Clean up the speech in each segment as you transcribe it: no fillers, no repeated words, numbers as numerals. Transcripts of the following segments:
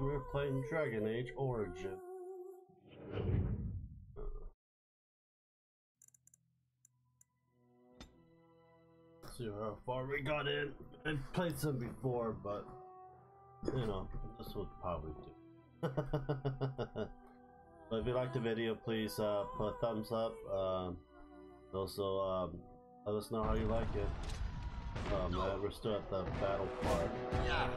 time we're playing Dragon Age Origin. Let's see how far we got in. I've played some before, but you know, this would probably do. But if you like the video, please put a thumbs up. Also, let us know how you like it. Man, we're still at the battle part. Yeah.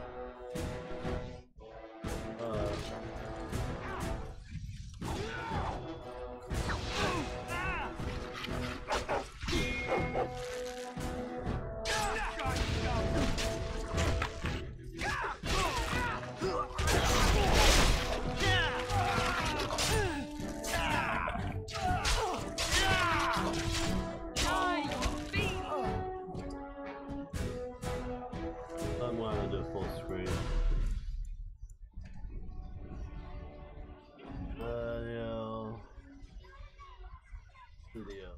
I'm gonna do full screen. Video.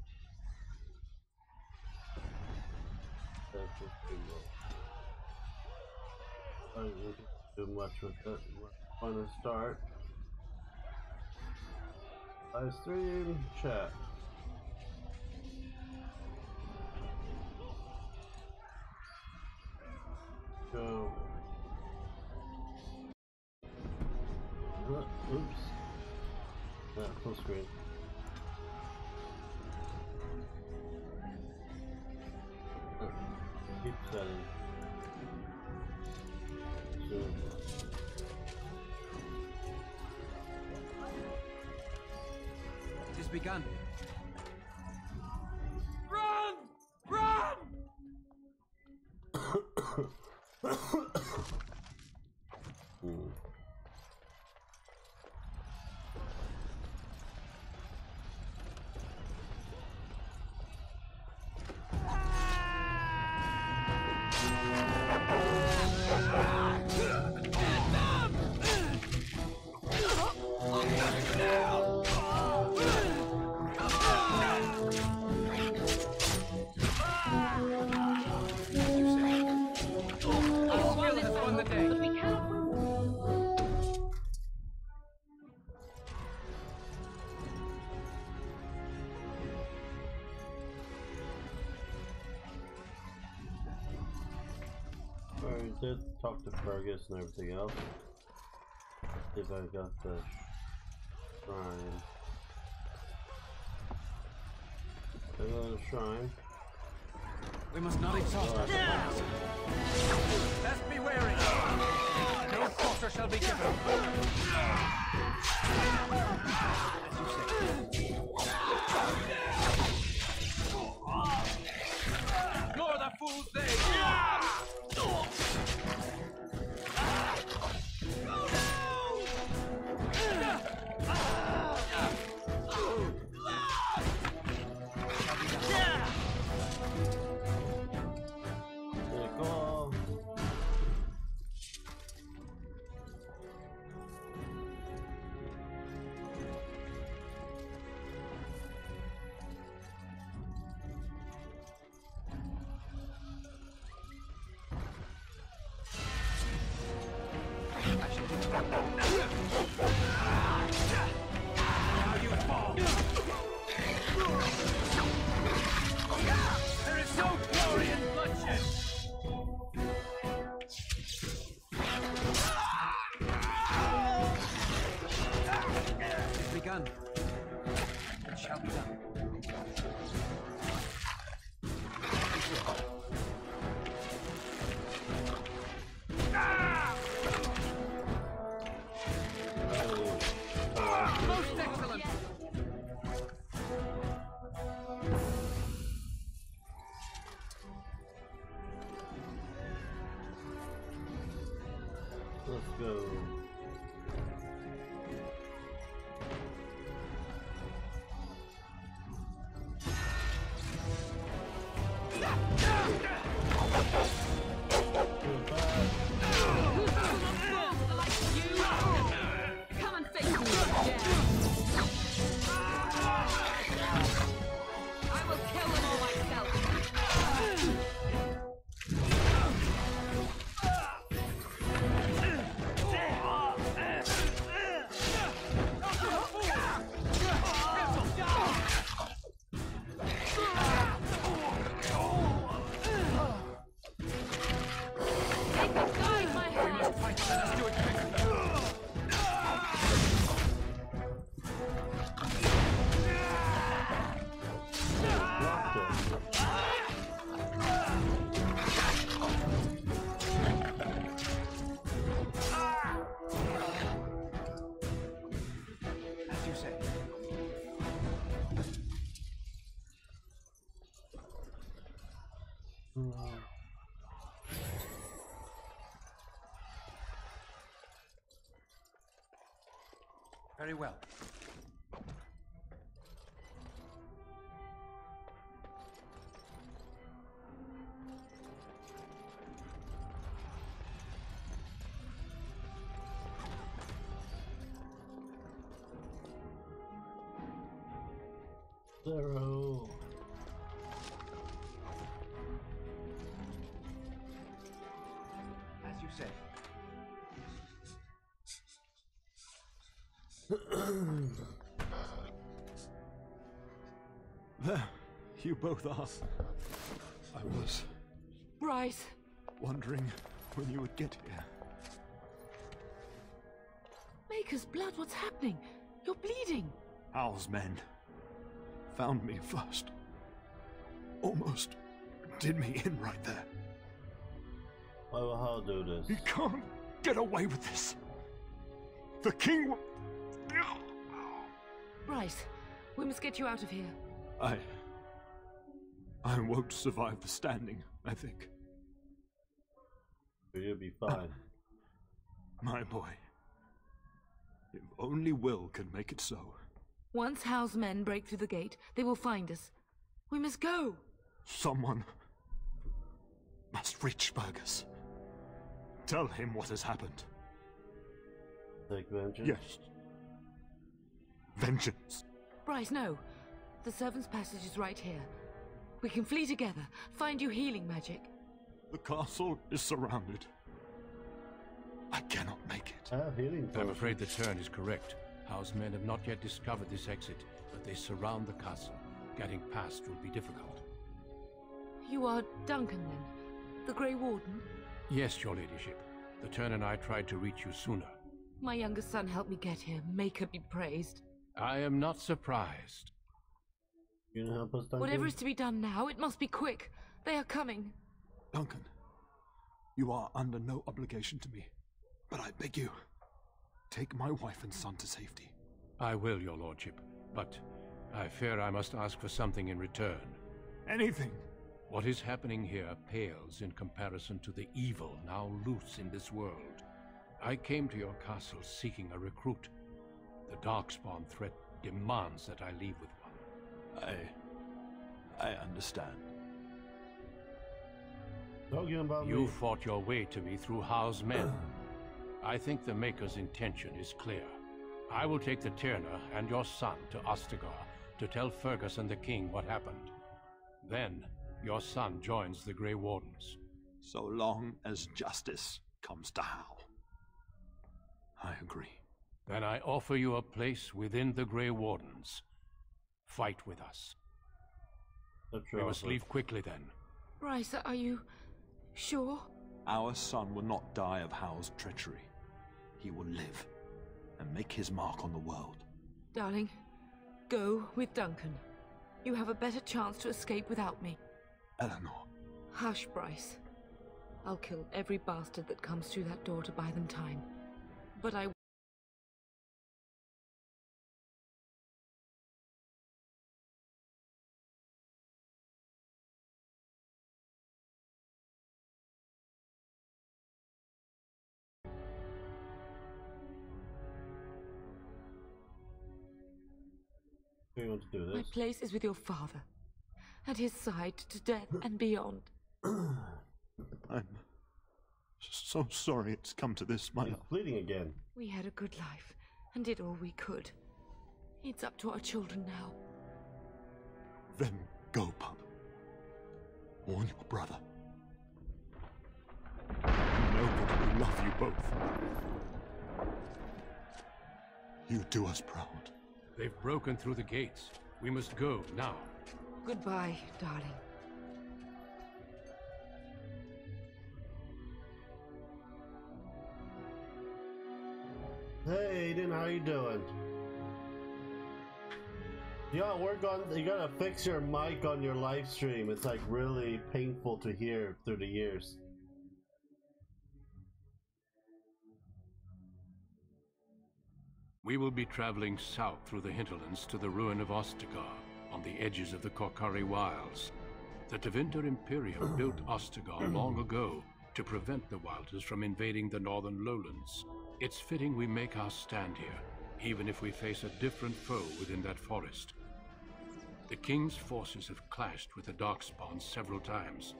That's just too low. I didn't do much with it. I'm gonna start. Live stream chat. Go. Oops. Yeah, full screen. Keep setting. Sure. It has begun. Run! Run! I did talk to Fergus and everything else. See if I got the shrine. I got the shrine. We must not exhaust our supplies. Best be wary. No quarter shall be given. Ignore the fools they. There is no glory in bloodshed. It's begun. It shall be done. Most excellent. Let's go. Come and face me, I will kill them all myself. Very well. Zero. As you say. There, you both are. I was Bryce, wondering when you would get here. Maker's blood, what's happening? You're bleeding. Hal's men found me first. Almost did me in right there. Why will Hal do this? He can't get away with this. The king will... Bryce, we must get you out of here. I won't survive the standing, I think. You'll be fine. My boy. If only Will can make it so. Once Hal's men break through the gate, they will find us. We must go. Someone must reach Fergus. Tell him what has happened. Take vengeance? Yes. Vengeance. Bryce, no. The servants' passage is right here. We can flee together, find you healing magic. The castle is surrounded. I cannot make it. Healing. I'm afraid the turn is correct. House men have not yet discovered this exit, but they surround the castle. Getting past will be difficult. You are Duncan, then? The Grey Warden? Yes, your ladyship. The turn and I tried to reach you sooner. My youngest son helped me get here. Maker be praised. I am not surprised. You can help us, Duncan? Whatever is to be done now, it must be quick. They are coming. Duncan, you are under no obligation to me, but I beg you, take my wife and son to safety. I will, your lordship, but I fear I must ask for something in return. Anything. What is happening here pales in comparison to the evil now loose in this world. I came to your castle seeking a recruit. The Darkspawn threat demands that I leave with one. I understand. Talking about You me. fought your way to me through Howe's men. I think the Maker's intention is clear. I will take the Tyrna and your son to Ostagar to tell Fergus and the king what happened. Then, your son joins the Grey Wardens. So long as justice comes to Hal. I agree. Then I offer you a place within the Grey Wardens. Fight with us. We must leave quickly then. Bryce, are you sure? Our son will not die of Hal's treachery. He will live and make his mark on the world. Darling, go with Duncan. You have a better chance to escape without me. Eleanor. Hush, Bryce. I'll kill every bastard that comes through that door to buy them time. But I... You want to do My this? place is with your father. At his side to death and beyond. I'm so sorry it's come to this, my He's love. bleeding again. We had a good life and did all we could. It's up to our children now. Then go, pup. Warn your brother. You know that we love you both. You do us proud. They've broken through the gates. We must go now. Goodbye, darling. Hey Aiden, how you doing? You gotta work on, you gotta fix your mic on your live stream. It's like really painful to hear through the years. We will be traveling south through the hinterlands to the ruin of Ostagar, on the edges of the Korkari Wilds. The Tevinter Imperium built Ostagar long ago to prevent the Wilders from invading the northern lowlands. It's fitting we make our stand here. even if we face a different foe within that forest. The King's forces have clashed with the Darkspawn several times,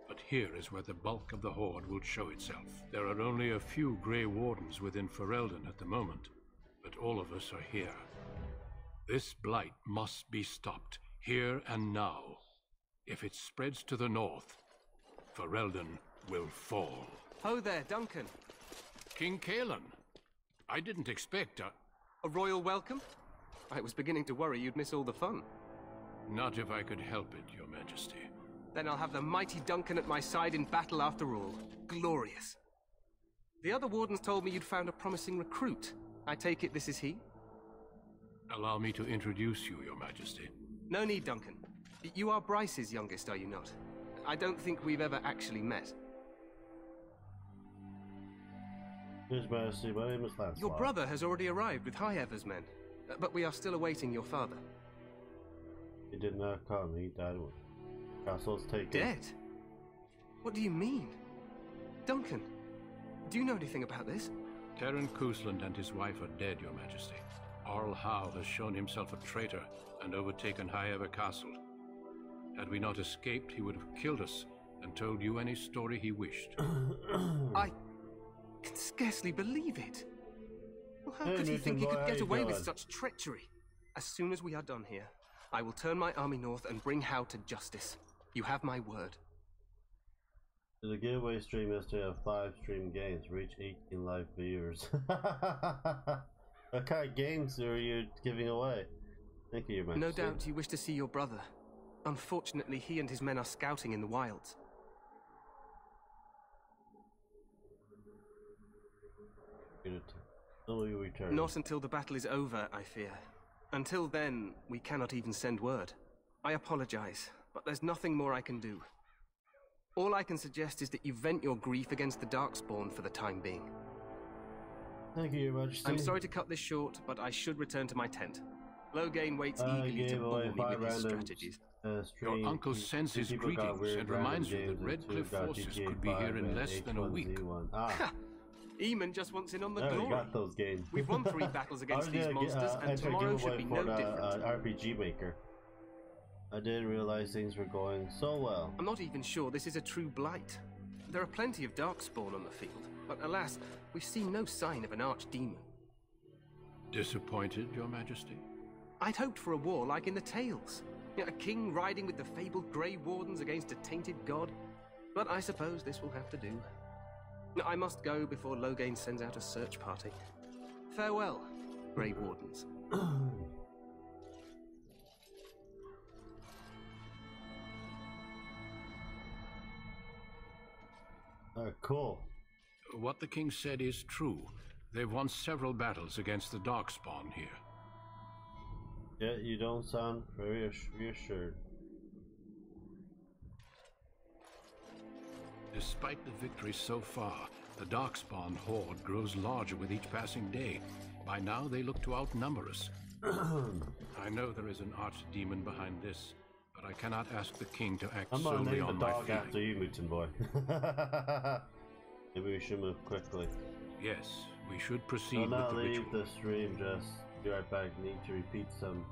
but here is where the bulk of the Horde will show itself. There are only a few Grey Wardens within Ferelden at the moment, but all of us are here. This blight must be stopped, here and now. If it spreads to the north, Ferelden will fall. Ho there, Duncan. King Kaelan, I didn't expect A royal welcome? I was beginning to worry you'd miss all the fun. Not if I could help it, Your Majesty. Then I'll have the mighty Duncan at my side in battle after all. Glorious. The other wardens told me you'd found a promising recruit. I take it this is he? Allow me to introduce you, Your Majesty. No need, Duncan. You are Bryce's youngest, are you not? I don't think we've ever actually met. His Majesty, my name is Lancelot. Your brother has already arrived with High Ever's men, but we are still awaiting your father. He did not come, he died. Castle's taken. Dead? What do you mean? Duncan, do you know anything about this? Terran Cousland and his wife are dead, Your Majesty. Arl Howe has shown himself a traitor and overtaken High Ever Castle. Had we not escaped, he would have killed us and told you any story he wished. I can scarcely believe it. Well, how could he Newton think he boy, could how get you away with doing? such treachery? As soon as we are done here, I will turn my army north and bring Howe to justice. You have my word. Did a giveaway stream yesterday of 5 stream games, reach 18 live viewers. What kind of games are you giving away? Thank you, Your Majesty. No doubt you wish to see your brother. Unfortunately, he and his men are scouting in the wilds. Will you return? Not until the battle is over, I fear. Until then, we cannot even send word. I apologize, but there's nothing more I can do. All I can suggest is that you vent your grief against the Darkspawn for the time being. Thank you, Your Majesty. I'm sorry to cut this short, but I should return to my tent. Loghain waits eagerly to bore me with his strategies. Your uncle sends his greetings and reminds you that Redcliffe forces could be here in less than a week. Ah, Eamon just wants in on the there we glory. got those games. We've won 3 battles against these monsters, and enter a tomorrow should giveaway be for no the different. RPG Maker. I didn't realize things were going so well. I'm not even sure this is a true blight. There are plenty of Darkspawn on the field, but alas, we've seen no sign of an archdemon. Disappointed, Your Majesty? I'd hoped for a war like in the tales. A king riding with the fabled Grey Wardens against a tainted god. But I suppose this will have to do. I must go before Loghain sends out a search party. Farewell, Grey Wardens. Cool. What the king said is true. They've won several battles against the Darkspawn here. Yeah, you don't sound very reassured. Despite the victories so far, the Darkspawn horde grows larger with each passing day. By now, they look to outnumber us. I know there is an archdemon behind this, but I cannot ask the king to act I'm gonna solely name the on my dog feeling. after you, Mutant Boy. Maybe we should move quickly. Yes, we should So proceed now with the leave ritual. the stream, just be right back. Need to repeat some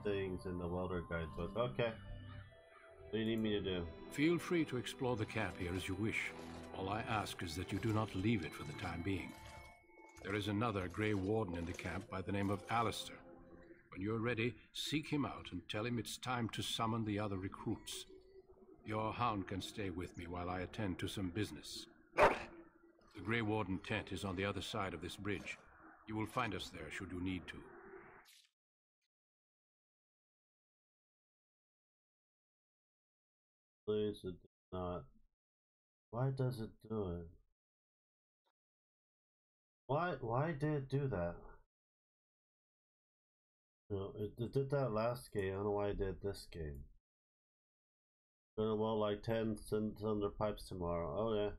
things in the Welder Guidebook. Okay. What do you need me to do? Feel free to explore the camp here as you wish. All I ask is that you do not leave it for the time being. There is another Grey Warden in the camp by the name of Alistair. When you're ready, seek him out and tell him it's time to summon the other recruits. Your hound can stay with me while I attend to some business. The Grey Warden tent is on the other side of this bridge. You will find us there should you need to. Please, it does not. Why does it do it? Why did it do that? No, it did that last game. I don't know why it did this game. Gonna well like 10 cylinder pipes tomorrow. Oh yeah.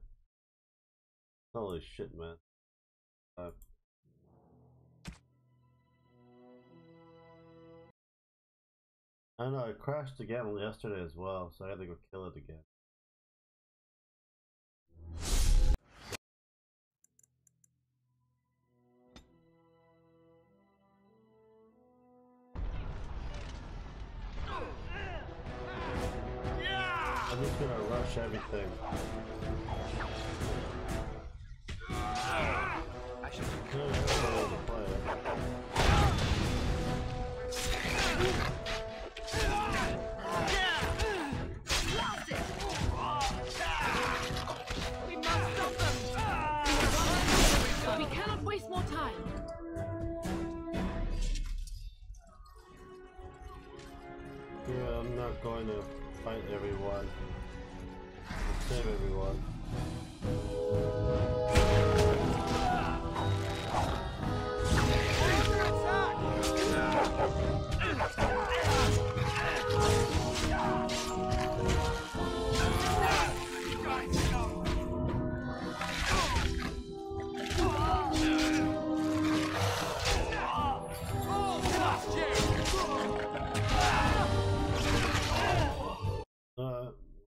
Holy shit, man. I know it crashed again yesterday as well, so I had to go kill it again. I'm just gonna rush everything. I should No, that's the way to play it. We must stop them! We cannot waste more time! Yeah, I'm not going to fight everyone. Save everyone.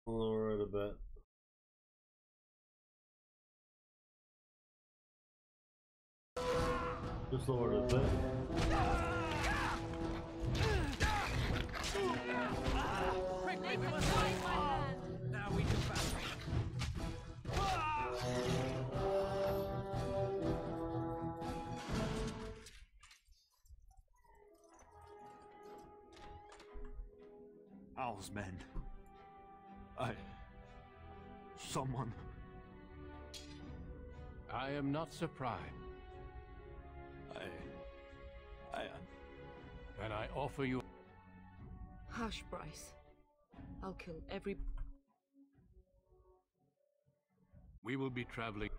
Lower it a bit. Just lower it a bit. Now we can battle. Owl's men. Someone. I am not surprised. Then I offer you... Hush, Bryce. I'll kill every... We will be traveling...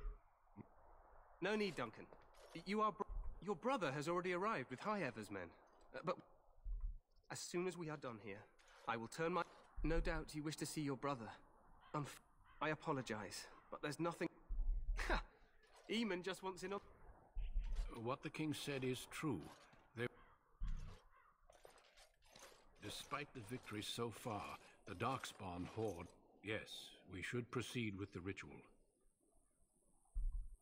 No need, Duncan. Your brother has already arrived with High Ever's men. But as soon as we are done here, I will turn my... No doubt you wish to see your brother. I apologize, but there's nothing... Ha! Eamon just wants in on... What the king said is true. Despite the victory so far, the Darkspawn horde... Yes, we should proceed with the ritual.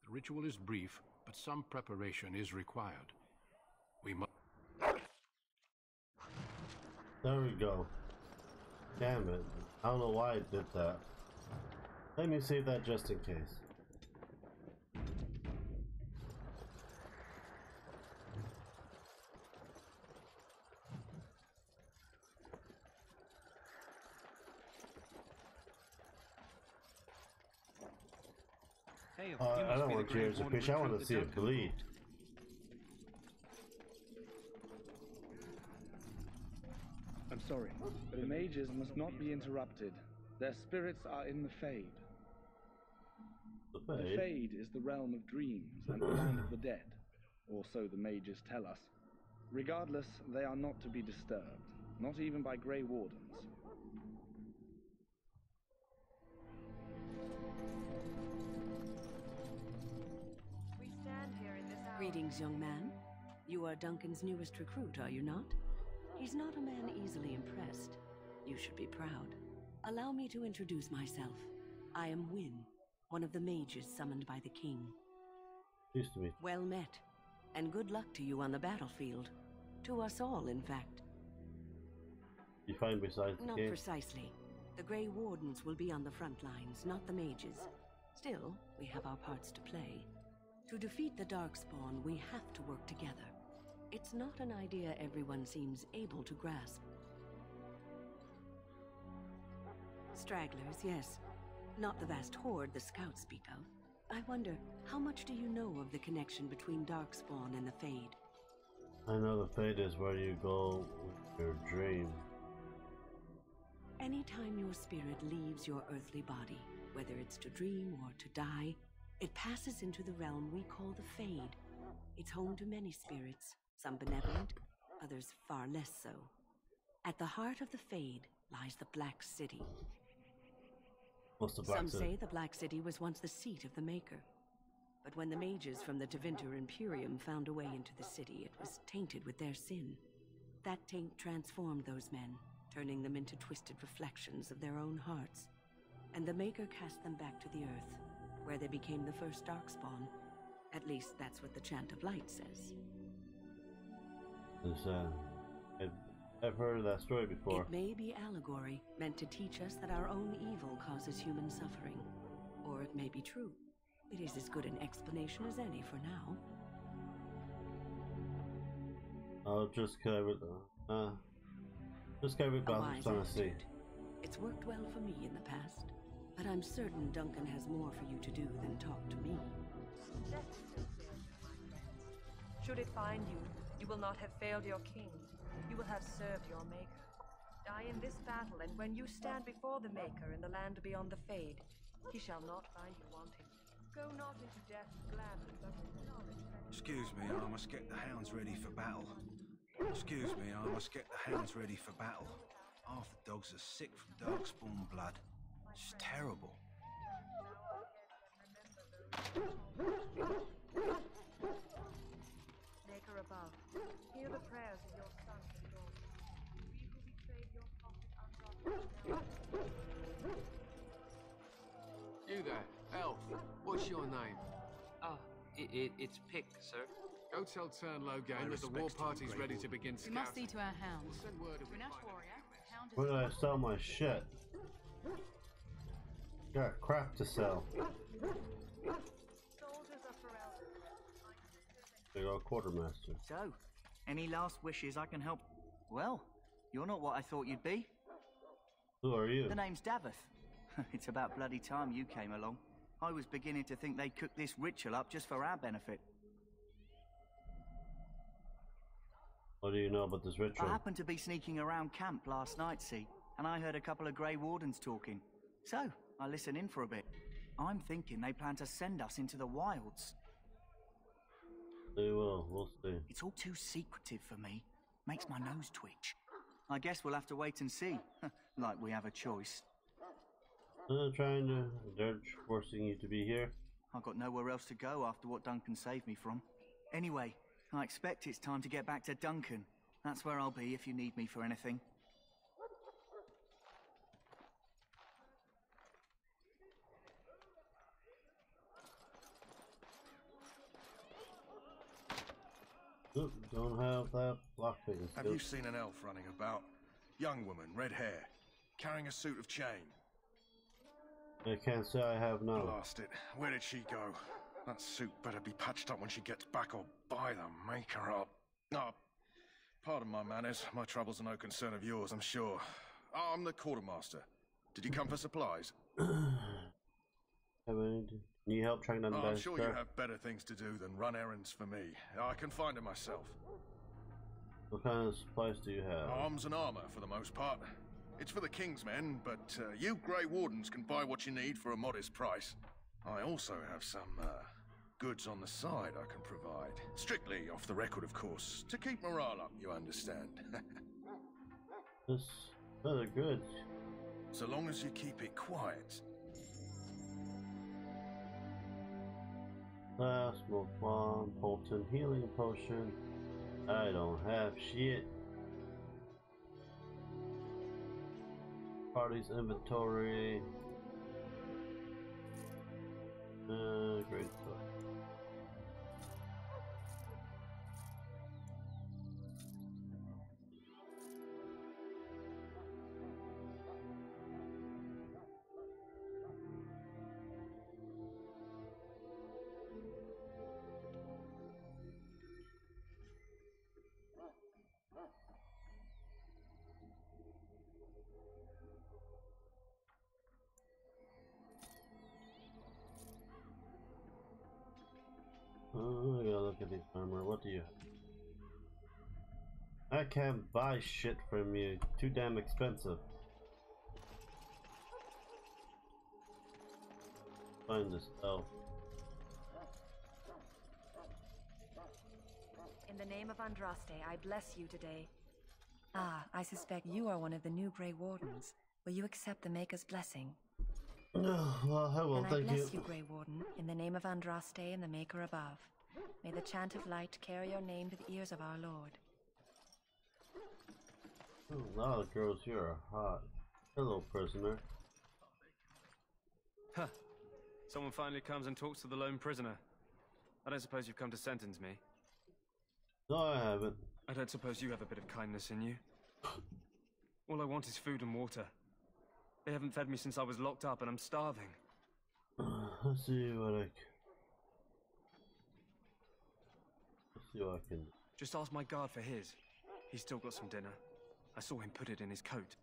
The ritual is brief, but some preparation is required. We must... There we go. Damn it. I don't know why I did that. Let me save that just in case. I don't want tears of fish, I want to see it bleed. I'm sorry, but the mages must not be interrupted. Their spirits are in the Fade. The The Fade? Fade is the realm of dreams and the land of the dead, or so the mages tell us. Regardless, they are not to be disturbed, not even by Grey Wardens. We stand here in this hour. Greetings, young man. You are Duncan's newest recruit, are you not? He's not a man easily impressed. You should be proud. Allow me to introduce myself. I am Wynne, one of the mages summoned by the king. Used to be. Well met, and good luck to you on the battlefield. To us all, in fact. You find besides the Not game? precisely. The Grey Wardens will be on the front lines, not the mages. Still, we have our parts to play. To defeat the Darkspawn, we have to work together. It's not an idea everyone seems able to grasp. Stragglers, yes. Not the vast horde the scouts speak of. I wonder, how much do you know of the connection between Darkspawn and the Fade? I know the Fade is where you go with your dream. Anytime your spirit leaves your earthly body, whether it's to dream or to die, it passes into the realm we call the Fade. It's home to many spirits, some benevolent, others far less so. At the heart of the Fade lies the Black City. What's the Black Some City? say the Black City was once the seat of the Maker. But when the mages from the Tevinter Imperium found a way into the city, it was tainted with their sin. That taint transformed those men, turning them into twisted reflections of their own hearts. And the Maker cast them back to the Earth, where they became the first Darkspawn. At least that's what the Chant of Light says. I've heard of that story before. It may be allegory, meant to teach us that our own evil causes human suffering. Or it may be true. It is as good an explanation as any for now. I'll just cover what I'm trying to see. It's worked well for me in the past, but I'm certain Duncan has more for you to do than talk to me. Should it find you, you will not have failed your king. You will have served your maker. Die in this battle, and when you stand before the maker in the land beyond the Fade, he shall not find you wanting. Go not into death gladly, but with knowledge that... Excuse me, I must get the hounds ready for battle. Excuse me, I must get the hounds ready for battle. Half the dogs are sick from darkspawn blood. It's terrible. Maker above, hear the prayers of your sons and daughters. We who betrayed your prophet ungodly. You there, elf. What's your name? It's Pick, sir. Go tell Turn Loghain that the war party's ready to begin scouting. We must see to our hounds. We'll send word if we Brunette find warrior, hound is... Where did I sell my shit? Got crap to sell. Soldiers of Ferelden. Big old quartermaster. So, any last wishes I can help? Well, you're not what I thought you'd be. Who are you? The name's Davith. It's about bloody time you came along. I was beginning to think they'd cook this ritual up just for our benefit. What do you know about this ritual? I happened to be sneaking around camp last night, see, and I heard a couple of Grey Wardens talking. So, I listened in for a bit. I'm thinking they plan to send us into the wilds. They will, we'll see. It's all too secretive for me. Makes my nose twitch. I guess we'll have to wait and see. Like we have a choice. They're forcing you to be here. I've got nowhere else to go after what Duncan saved me from. Anyway, I expect it's time to get back to Duncan. That's where I'll be if you need me for anything. Oop, don't have that lockpicking Have you seen an elf running about? Young woman, red hair, carrying a suit of chain. I can't say I have now. Blast it. Where did she go? That suit better be patched up when she gets back, or by the maker up. Ah, pardon my manners. My troubles are no concern of yours, I'm sure. I'm the quartermaster. Did you come for supplies? Need help tracking down the I'm best sure you have better things to do than run errands for me. I can find it myself. What kind of supplies do you have? Arms and armor, for the most part. It's for the King's men, but you Grey Wardens can buy what you need for a modest price. I also have some goods on the side I can provide. Strictly off the record, of course. To keep morale up, you understand. This other goods. So long as you keep it quiet. Smoke bomb, Bolton healing potion. I don't have shit. Party's inventory. Great stuff. Oh, I gotta look at the armor. What do you have? I can't buy shit from you. Too damn expensive. Find this elf. In the name of Andraste, I bless you today. Ah, I suspect you are one of the new Grey Wardens. Will you accept the Maker's blessing? No, well, I will, Then thank I bless you. you, Grey Warden, in the name of Andraste and the Maker above. May the chant of light carry your name to the ears of our Lord. Oh, wow, girls, you're hot. Hello, prisoner. Huh. Someone finally comes and talks to the lone prisoner. I don't suppose you've come to sentence me. No, I haven't. I don't suppose you have a bit of kindness in you. All I want is food and water. They haven't fed me since I was locked up and I'm starving. Let's see what I can. Just ask my guard for his. He's still got some dinner. I saw him put it in his coat.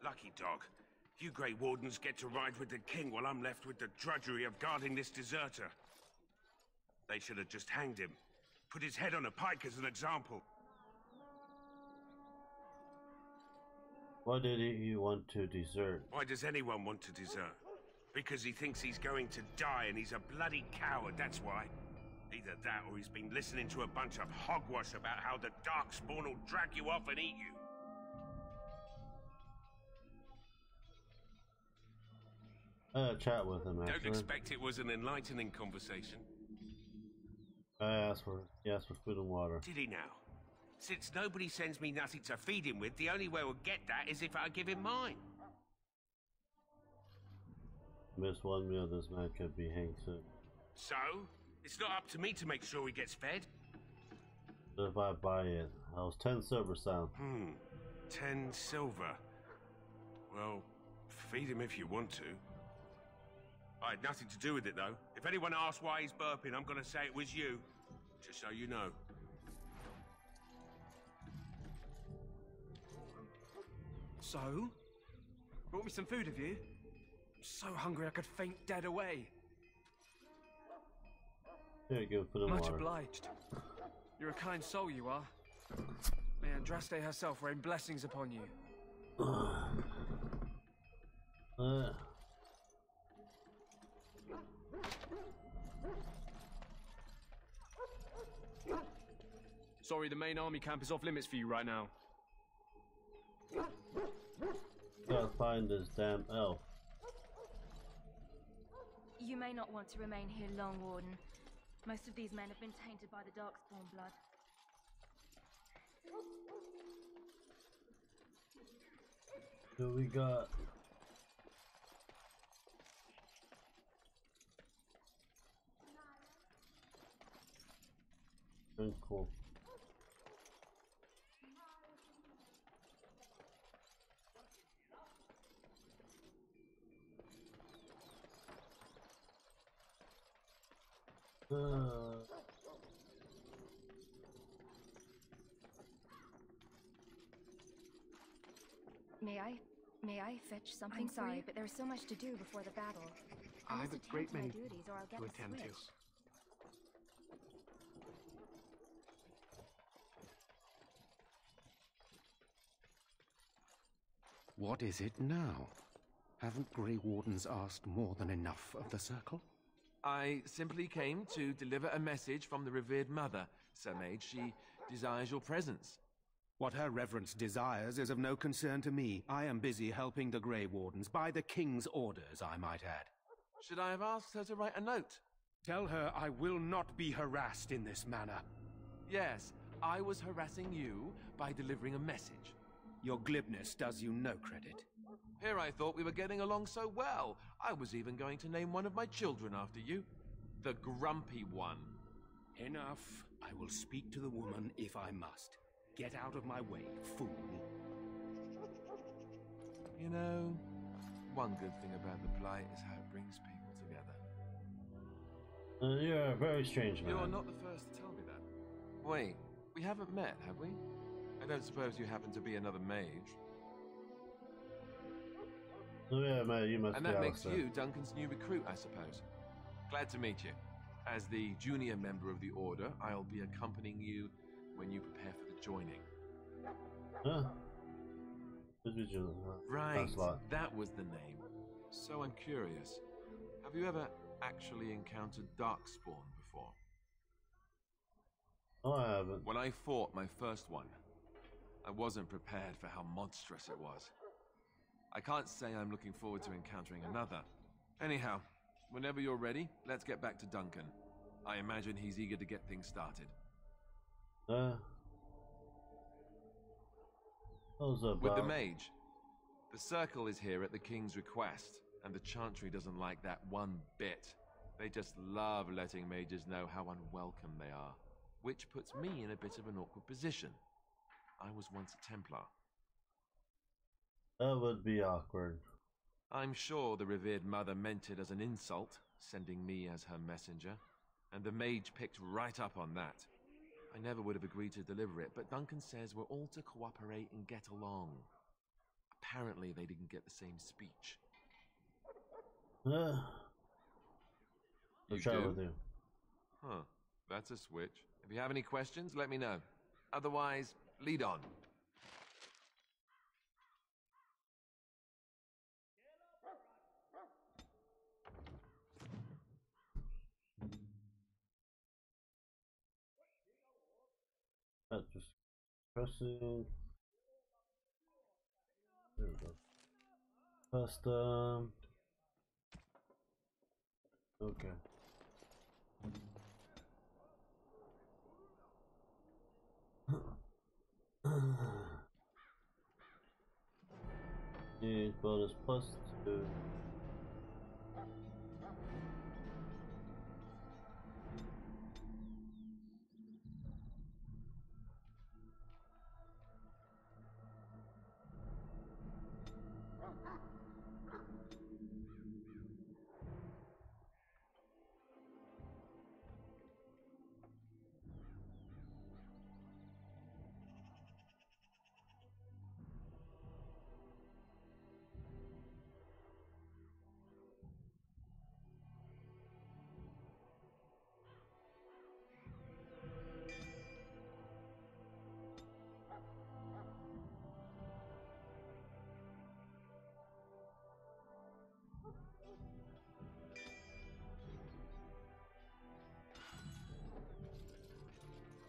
Lucky dog. You Grey Wardens get to ride with the king while I'm left with the drudgery of guarding this deserter. They should have just hanged him. Put his head on a pike as an example. Why did he want to desert? Why does anyone want to desert? Because he thinks he's going to die and he's a bloody coward, that's why. Either that or he's been listening to a bunch of hogwash about how the Darkspawn will drag you off and eat you. I had a chat with him, actually. Don't expect it was an enlightening conversation. He asked for food and water. Did he now? Since nobody sends me nothing to feed him with, the only way we'll get that is if I give him mine. Miss one meal, this man could be hanged soon. So? It's not up to me to make sure he gets fed. But if I buy it, I was 10 silver sound. 10 silver. Well, feed him if you want to. I had nothing to do with it, though. If anyone asks why he's burping, I'm gonna say it was you. Just so you know. So? Brought me some food, have you? I'm so hungry I could faint dead away. Here you go, for the Much water. obliged. You're a kind soul, you are. May Andraste herself rain blessings upon you. Sorry, the main army camp is off limits for you right now. Gotta find this damn elf. You may not want to remain here long, Warden. Most of these men have been tainted by the Darkspawn blood. So we got... Very cool. May I fetch something? I'm sorry, but there's so much to do before the battle. I have a great many duties, or I'll get to attend to. What is it now? Haven't Grey Wardens asked more than enough of the Circle? I simply came to deliver a message from the revered mother, Sir Mage. She desires your presence. What her reverence desires is of no concern to me. I am busy helping the Grey Wardens, by the King's orders, I might add. Should I have asked her to write a note? Tell her I will not be harassed in this manner. Yes, I was harassing you by delivering a message. Your glibness does you no credit. Here I thought we were getting along so well. I was even going to name one of my children after you. The Grumpy One. Enough. I will speak to the woman if I must. Get out of my way, fool. You know, one good thing about the Blight is how it brings people together. You're a very strange man. You are not the first to tell me that. Wait, we haven't met, have we? I don't suppose you happen to be another mage. Oh yeah, mate, you must and be that makes Alistair. you Duncan's new recruit, I suppose. Glad to meet you. As the junior member of the Order, I'll be accompanying you when you prepare for the joining. Huh? Right, that was the name. So I'm curious. Have you ever actually encountered Darkspawn before? Oh, I haven't. When I fought my first one, I wasn't prepared for how monstrous it was. I can't say I'm looking forward to encountering another. Anyhow, whenever you're ready, let's get back to Duncan. I imagine he's eager to get things started. With the mage. The Circle is here at the King's request, and the Chantry doesn't like that one bit. They just love letting mages know how unwelcome they are, which puts me in a bit of an awkward position. I was once a Templar. That would be awkward. I'm sure the revered mother meant it as an insult, sending me as her messenger, and the mage picked right up on that. I never would have agreed to deliver it, but Duncan says we're all to cooperate and get along. Apparently they didn't get the same speech. I'll try do? with you. Huh, that's a switch. If you have any questions, let me know. Otherwise, lead on. Just pressing. There we go. Custom. Okay. Need bonus +2.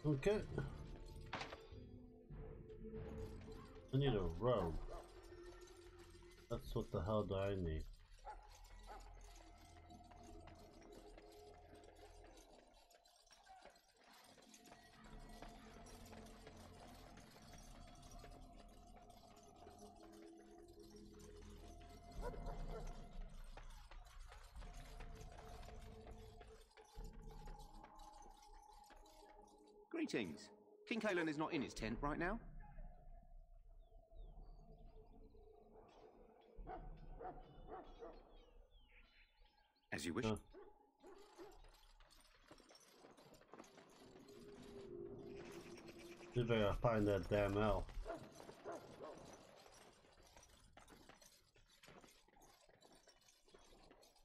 Okay. I need a robe. That's what the hell do I need? Greetings. King Kalen is not in his tent right now. As you wish. See if I gotta find that damn elf.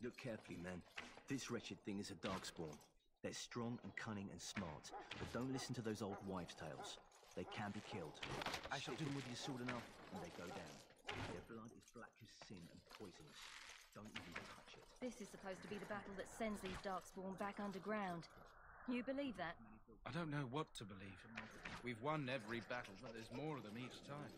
Look carefully, man. This wretched thing is a darkspawn. They're strong and cunning and smart, but don't listen to those old wives' tales. They can be killed. I shall do them with your sword enough, and they go down. Their blood is black as sin and poisonous. Don't even touch it. This is supposed to be the battle that sends these darkspawn back underground. You believe that? I don't know what to believe. We've won every battle, but there's more of them each time.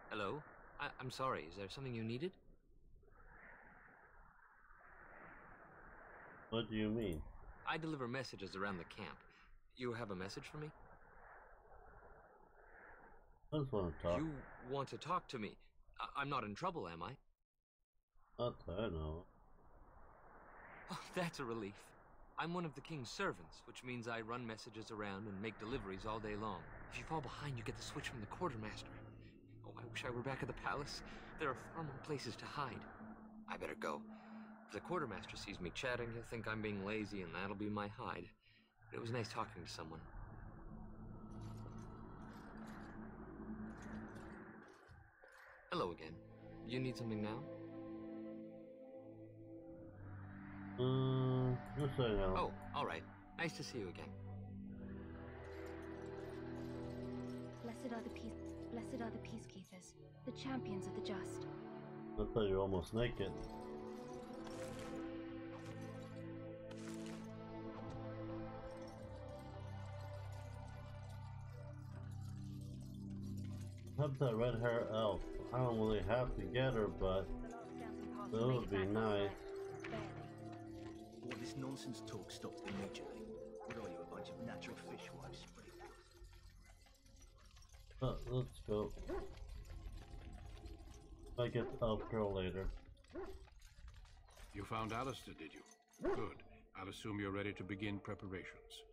Hello? I'm sorry, is there something you needed? What do you mean? I deliver messages around the camp. You have a message for me? I just want to talk. You want to talk to me? I'm not in trouble, am I? Not that I know. Oh, that's a relief. I'm one of the king's servants, which means I run messages around and make deliveries all day long. If you fall behind, you get the switch from the quartermaster. Oh, I wish I were back at the palace. There are far more places to hide. I better go. If the quartermaster sees me chatting, he'll think I'm being lazy, and that'll be my hide. But it was nice talking to someone. Hello again. You need something now? Just so you know. Oh, alright. Nice to see you again. Blessed are the peacekeepers, the champions of the just. I thought you were almost naked. Have that red hair elf. I don't really have to get her, but that would be nice. All this nonsense talk stopped immediately. What are you, a bunch of natural fishwives? Let's go. I get the elf girl later. You found Alistair, did you? Good. I'll assume you're ready to begin preparations.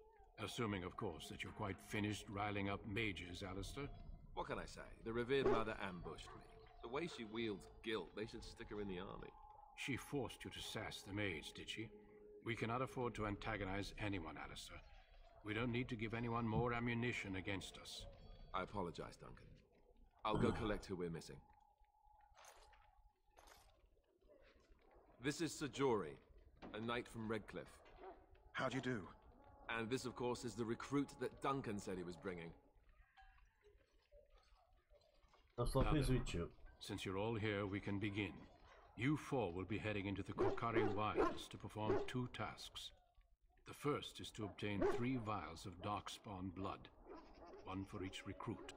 Assuming, of course, that you're quite finished riling up mages, Alistair. What can I say? The revered mother ambushed me. The way she wields guilt, they should stick her in the army. She forced you to sass the mage, did she? We cannot afford to antagonize anyone, Alistair. We don't need to give anyone more ammunition against us. I apologize, Duncan. I'll go collect who we're missing. This is Sir Jory, a knight from Redcliffe. How do you do? And this, of course, is the recruit that Duncan said he was bringing. That's lovely to meet you. Since you're all here, we can begin. You four will be heading into the Korcari Wilds to perform 2 tasks. The first is to obtain 3 vials of Darkspawn blood, 1 for each recruit.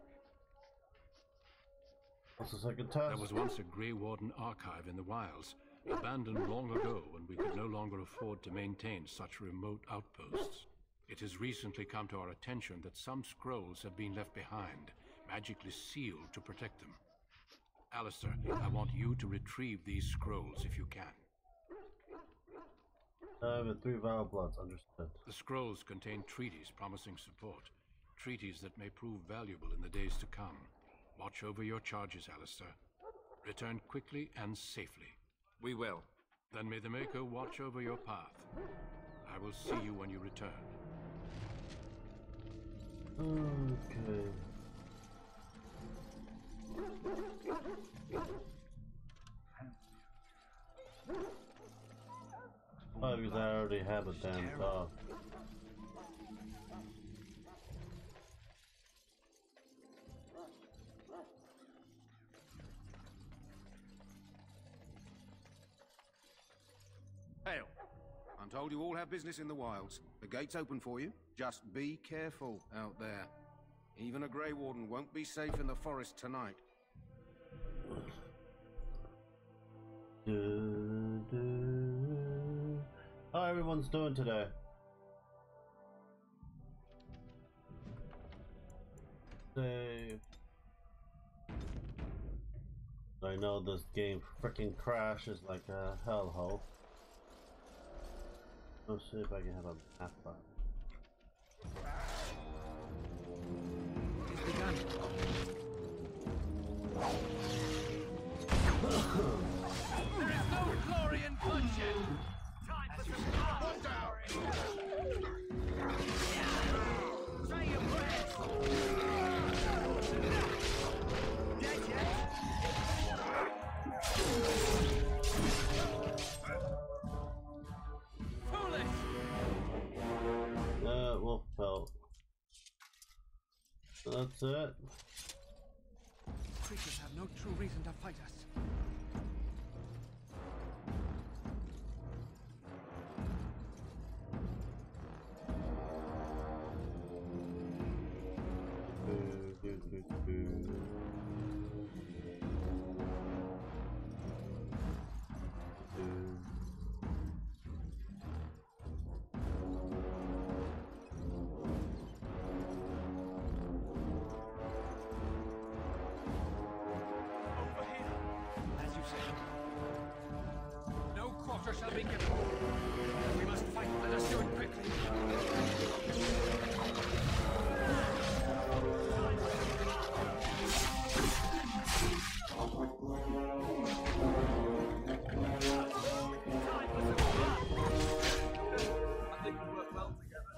What's the second task? There was once a Grey Warden archive in the wilds, abandoned long ago when we could no longer afford to maintain such remote outposts. It has recently come to our attention that some scrolls have been left behind, magically sealed to protect them. Alistair, I want you to retrieve these scrolls if you can. With 3 vial bloods, understood. The scrolls contain treaties promising support, treaties that may prove valuable in the days to come. Watch over your charges, Alistair. Return quickly and safely. We will. Then may the Maker watch over your path. I will see you when you return. Okay. Oh, because I already have a damn dog. Hail. I'm told you all have business in the wilds. The gate's open for you. Just be careful out there. Even a Grey Warden won't be safe in the forest tonight. How everyone's doing today? Save. I know this game freaking crashes like a hellhole. Let's see if I can have a map file. It's begun. There is no glory in bloodshed. Time for some blood. Say your prayers. Dead yet? Foolish. Wolf pelt. That's it. Creatures have no true reason to fight us. No quarter shall be given. We must fight. Let us do it quickly. I think we work well together.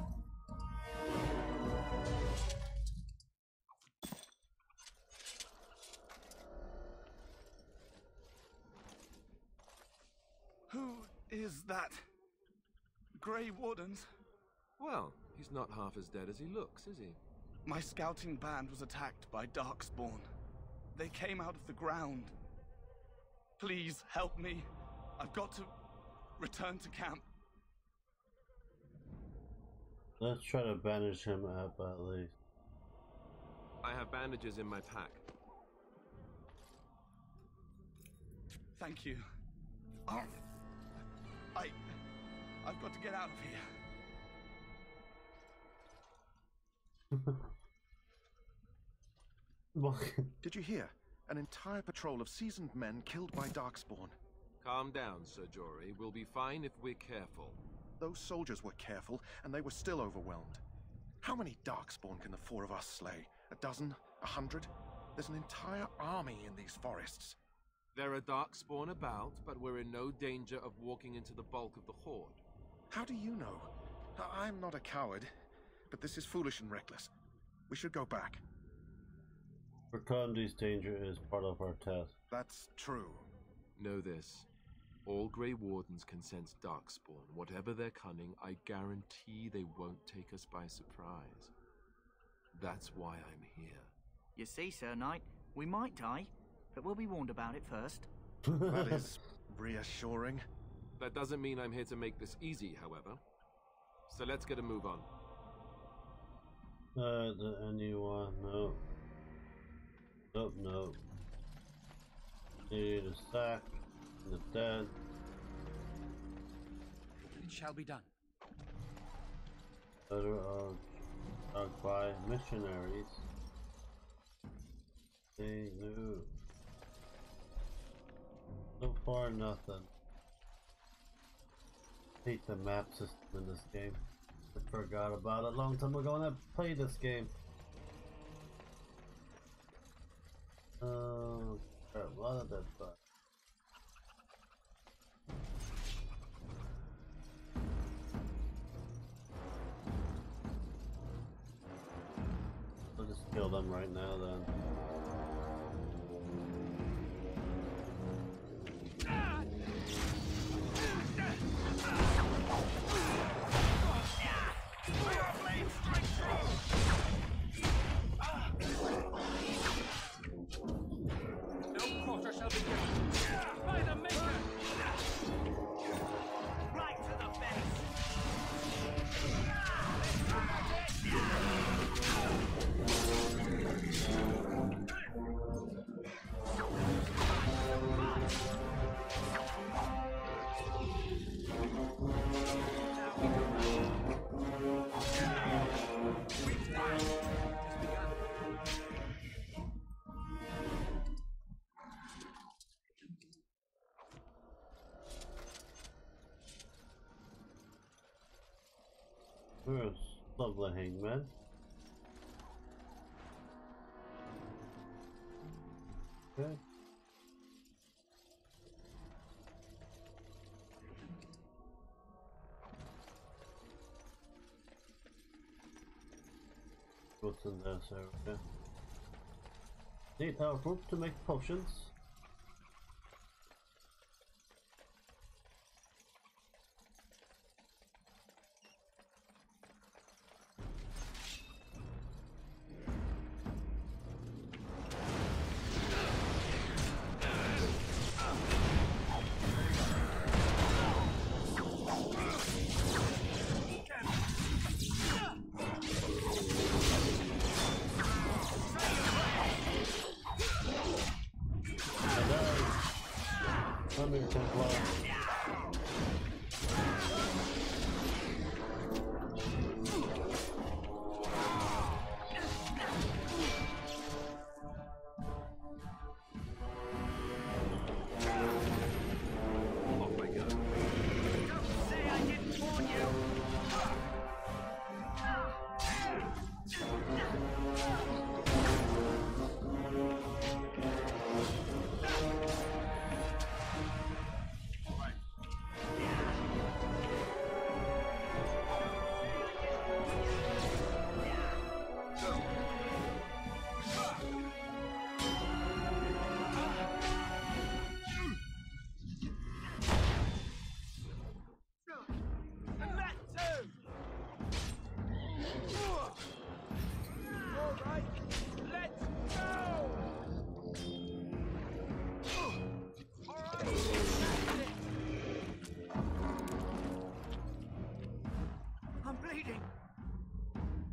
Who is that? Grey Wardens? Well, he's not half as dead as he looks, is he? My scouting band was attacked by Darkspawn. They came out of the ground. Please help me. I've got to return to camp. Let's try to bandage him up at least. I have bandages in my pack. Thank you. Oh, I've got to get out of here. Did you hear? An entire patrol of seasoned men killed by Darkspawn. Calm down, Sir Jory. We'll be fine if we're careful. Those soldiers were careful, and they were still overwhelmed. How many Darkspawn can the four of us slay? A dozen? 100? There's an entire army in these forests. There are Darkspawn about, but we're in no danger of walking into the bulk of the Horde. How do you know? I'm not a coward, but this is foolish and reckless. We should go back. Burgundy's danger is part of our task. That's true. Know this. All Grey Wardens can sense Darkspawn. Whatever their cunning, I guarantee they won't take us by surprise. That's why I'm here. You see, Sir Knight, we might die, but we'll be warned about it first. That is reassuring. That doesn't mean I'm here to make this easy, however. So let's get a move on. Anyone? No. Nope, no. Need a sack and the dead. It shall be done. Letter of by missionaries. They knew. So far, nothing. Hate the map system in this game. I forgot about it a long time ago when I played this game. Crap, a lot of that stuff. I'll just kill them right now then. No quarter shall be given by the Maker! Right to the face! Lovely hangman. Okay. What's in this area? Need our group to make potions.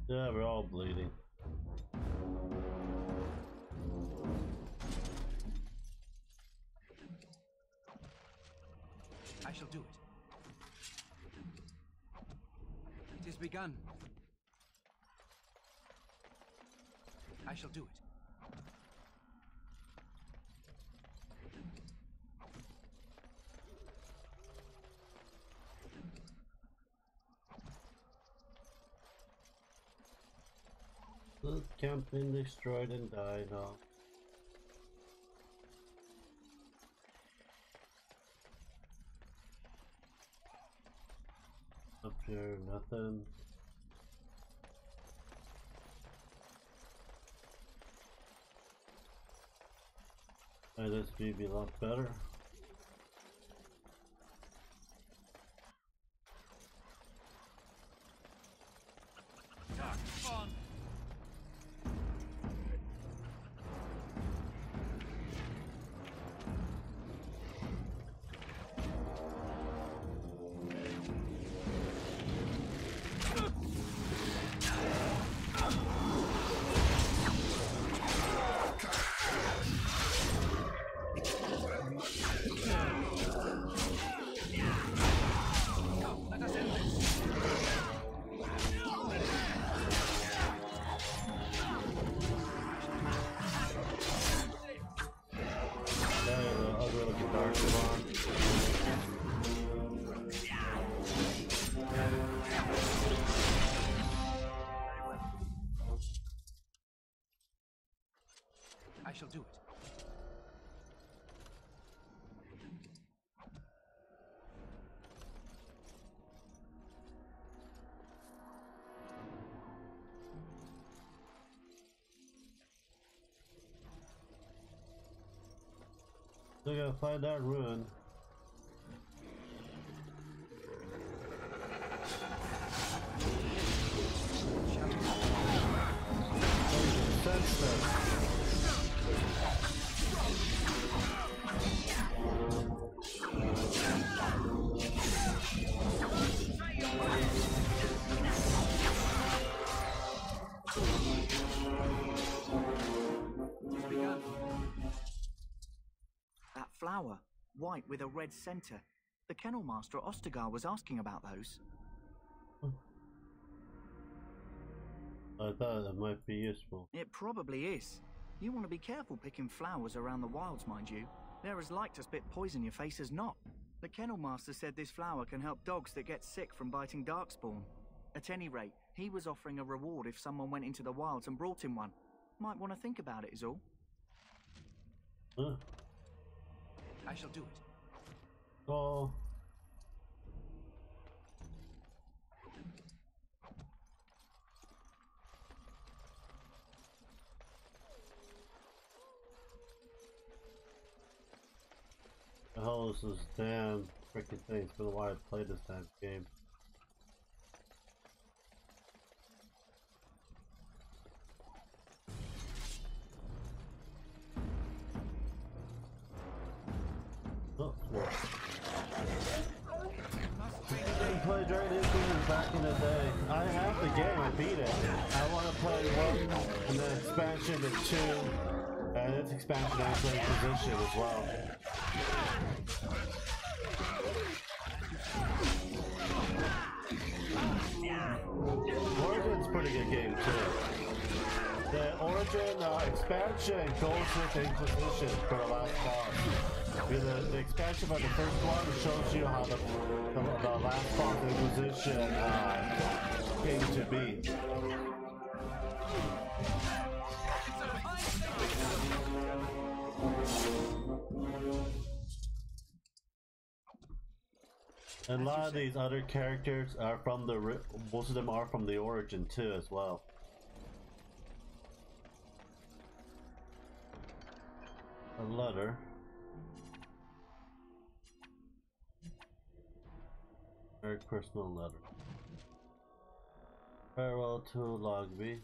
Yeah, we're all bleeding. I shall do it. It is begun. I shall do it. The camp been destroyed and died off. Up here, nothing. This view be a lot better. I shall do it. Still gotta find that ruin. That flower, white with a red center. The kennel master at Ostagar was asking about those. I thought it might be useful. It probably is. You want to be careful picking flowers around the wilds, mind you. They're as like to spit poison in your face as not. The kennel master said this flower can help dogs that get sick from biting darkspawn. At any rate, he was offering a reward if someone went into the wilds and brought him one. Might want to think about it is all. Huh. I shall do it. Oh. The hell is this damn freaking thing? It's been a while I played this damn game. Oh, well. I played Dragon Age back in the day. I have the game, I beat it. I want to play 1 and then expansion to 2, and its expansion actually in position as well. Origin's a pretty good game too. The Origin expansion goes with Inquisition for the last boss. The expansion for the first one shows you how the last boss of Inquisition came to be. And a lot of these other characters are from the, most of them are from the Origin too as well. A letter. Very personal letter. Farewell to Logby.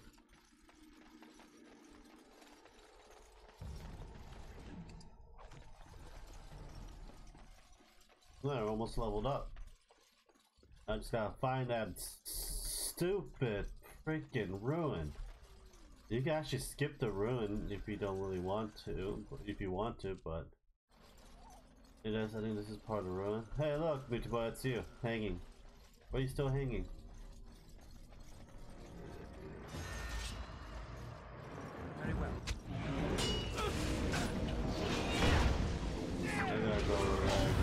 We're almost leveled up. I just gotta find that stupid freaking ruin. You can actually skip the ruin if you don't really want to, if you want to, but it is. I think this is part of the ruin. Hey, look, Bitchy Boy, it's you hanging. Why are you still hanging? Very well. I gotta go right.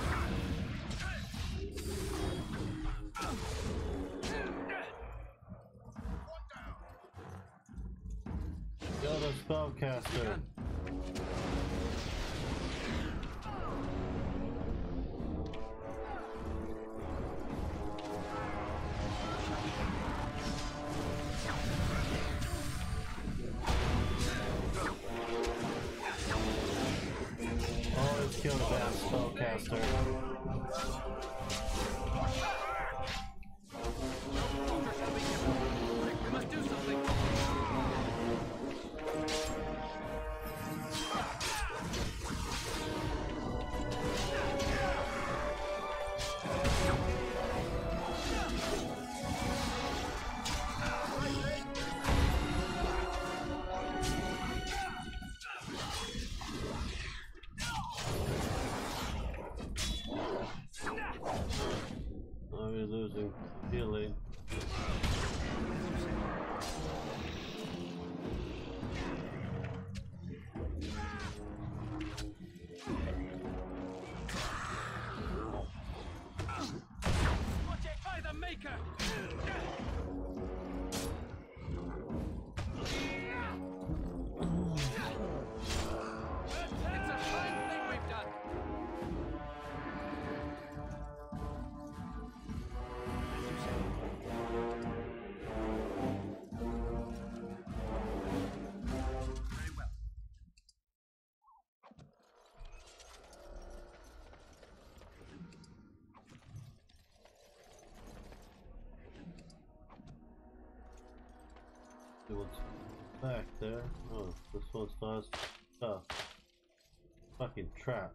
spellcaster. Always kill the bad spellcaster. We must do something. Are we losing healing? Watch it by the Maker! It's a fine thing we've done! Very well. See what's back there. Oh, this one still has stuff. Fucking trap.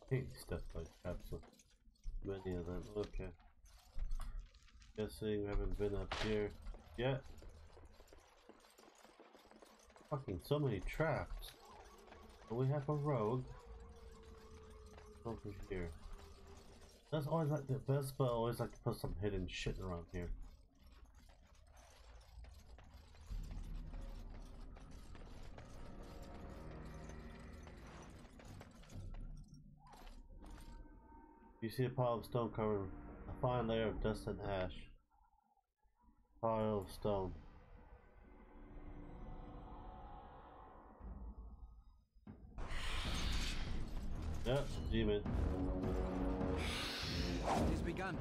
Hate stuff like traps. So many of them. Okay. Guessing we haven't been up here yet. Fucking so many traps. But we have a rogue over here. That's always like the best, but I always like to put some hidden shit around here. You see a pile of stone covered a fine layer of dust and ash. Pile of stone. Yep, demon. It has begun.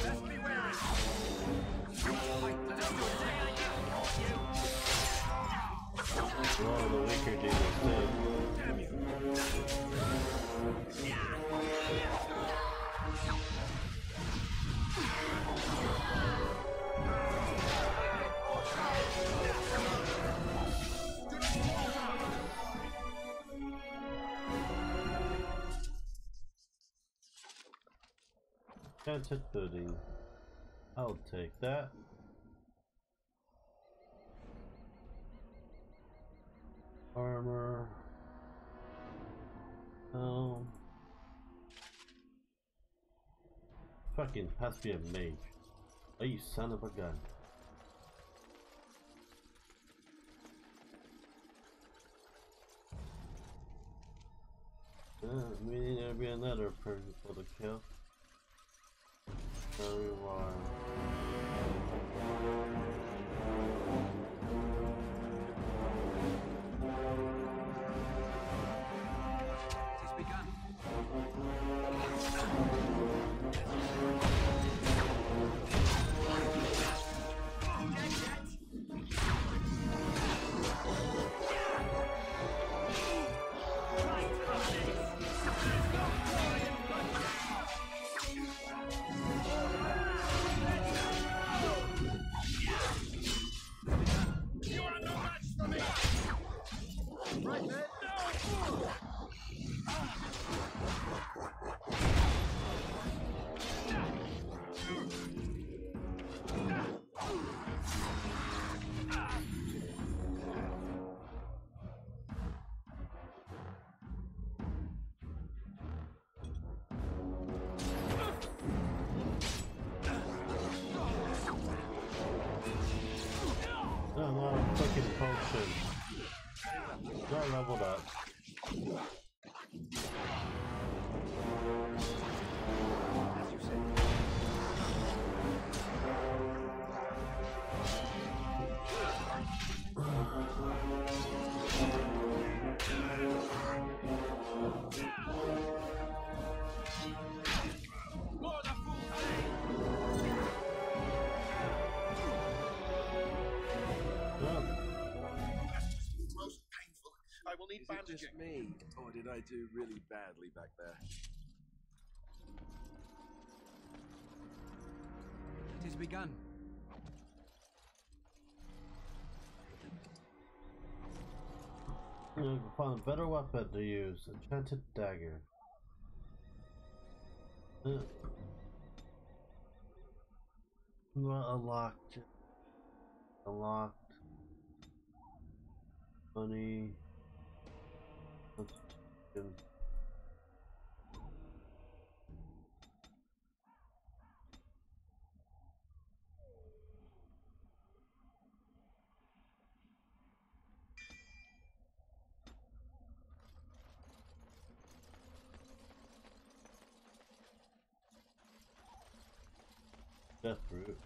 Best be wary. One of the weaker demons too. Damn you. Enchanted pudding. I'll take that. Armor. Fucking has to be a mage. Oh, you son of a gun. We need to be another person for the kill. Very wild. It has begun. Right, potion. Not leveled up. I will need bandaging. Is it just me, or did I do really badly back there? It has begun. You can find a better weapon to use. Enchanted dagger. Not unlocked. Unlocked. Money. Constitution. Death root.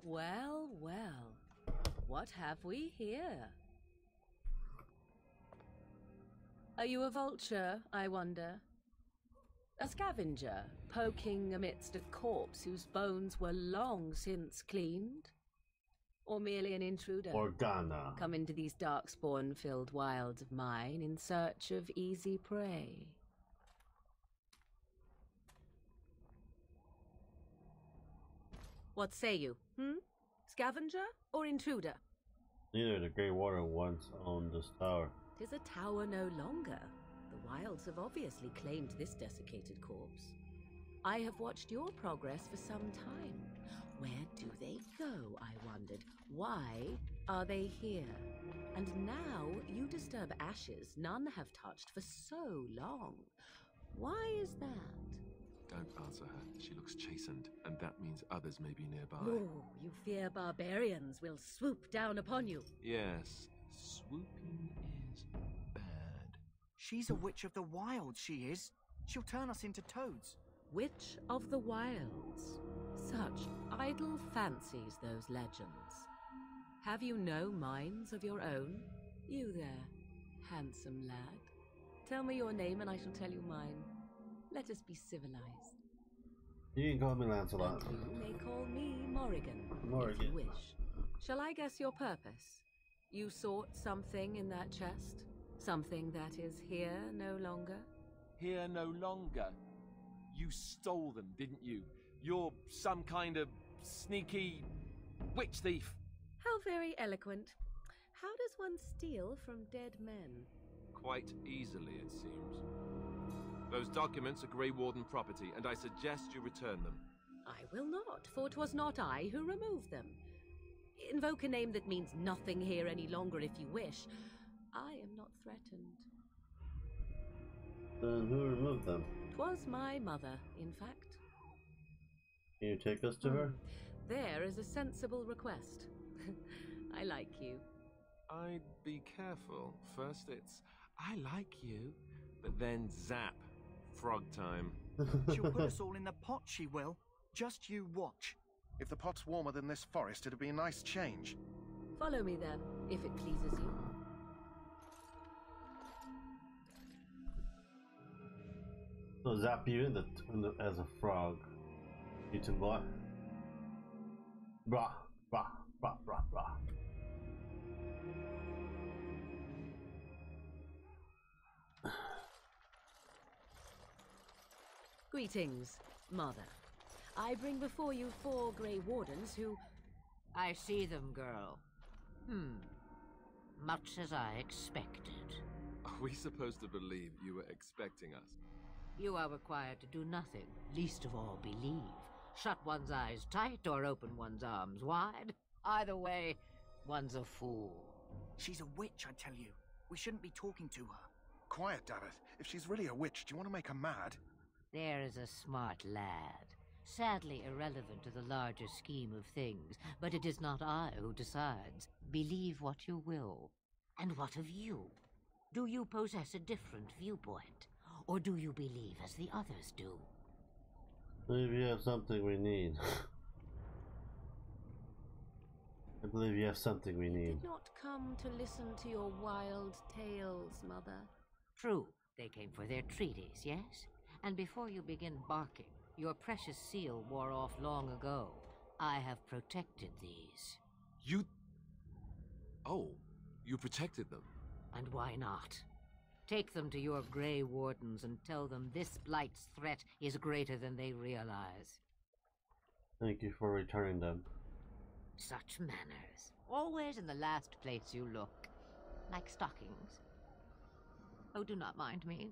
Well, well. What have we here? Are you a vulture, I wonder? A scavenger, poking amidst a corpse whose bones were long since cleaned? Or merely an intruder? Organa. Come into these darkspawn-filled wilds of mine in search of easy prey? What say you, Scavenger or intruder? Neither the Grey Warden once owned this tower. 'Tis a tower no longer. The wilds have obviously claimed this desiccated corpse. I have watched your progress for some time. Where do they go, I wondered? Why are they here? And now you disturb ashes none have touched for so long. Why is that? Don't answer her. She looks chastened, and that means others may be nearby. Oh, you fear barbarians will swoop down upon you. Yes, swooping is bad. She's a witch of the wilds, she is. She'll turn us into toads. Witch of the wilds. Such idle fancies, those legends. Have you no minds of your own? You there, handsome lad. Tell me your name and I shall tell you mine. Let us be civilized. You can call me Lancelot. You may call me Morrigan, Morrigan. if you wish. Shall I guess your purpose? You sought something in that chest? Something that is here no longer? Here no longer? You stole them, didn't you? You're some kind of sneaky witch thief. How very eloquent. How does one steal from dead men? Quite easily, it seems. Those documents are Grey Warden property, and I suggest you return them. I will not, for 'twas not I who removed them. Invoke a name that means nothing here any longer if you wish. I am not threatened. Then who removed them? 'Twas my mother, in fact. Can you take us to her? There is a sensible request. I like you. I'd be careful. First it's, I like you, but then zap. Frog time. She'll put us all in the pot, she will. Just you watch. If the pot's warmer than this forest, it'd be a nice change. Follow me then, if it pleases you. So zap you in the as a frog. Eaten boy. Brah, brah, brah, brah, brah. Greetings, Mother. I bring before you 4 Grey Wardens who... I see them, girl. Much as I expected. Are we supposed to believe you were expecting us? You are required to do nothing, least of all believe. Shut one's eyes tight or open one's arms wide. Either way, one's a fool. She's a witch, I tell you. We shouldn't be talking to her. Quiet, Davith. If she's really a witch, do you want to make her mad? There is a smart lad. Sadly irrelevant to the larger scheme of things, but it is not I who decides. Believe what you will. And what of you? Do you possess a different viewpoint? Or do you believe as the others do? Maybe you have something we need. I believe you have something we need. Did not come to listen to your wild tales, Mother. True, they came for their treaties, yes? And before you begin barking, your precious seal wore off long ago. I have protected these. You... Oh, you protected them? And why not? Take them to your Grey Wardens and tell them this Blight's threat is greater than they realize. Thank you for returning them. Such manners. Always in the last place you look. Like stockings. Oh, do not mind me.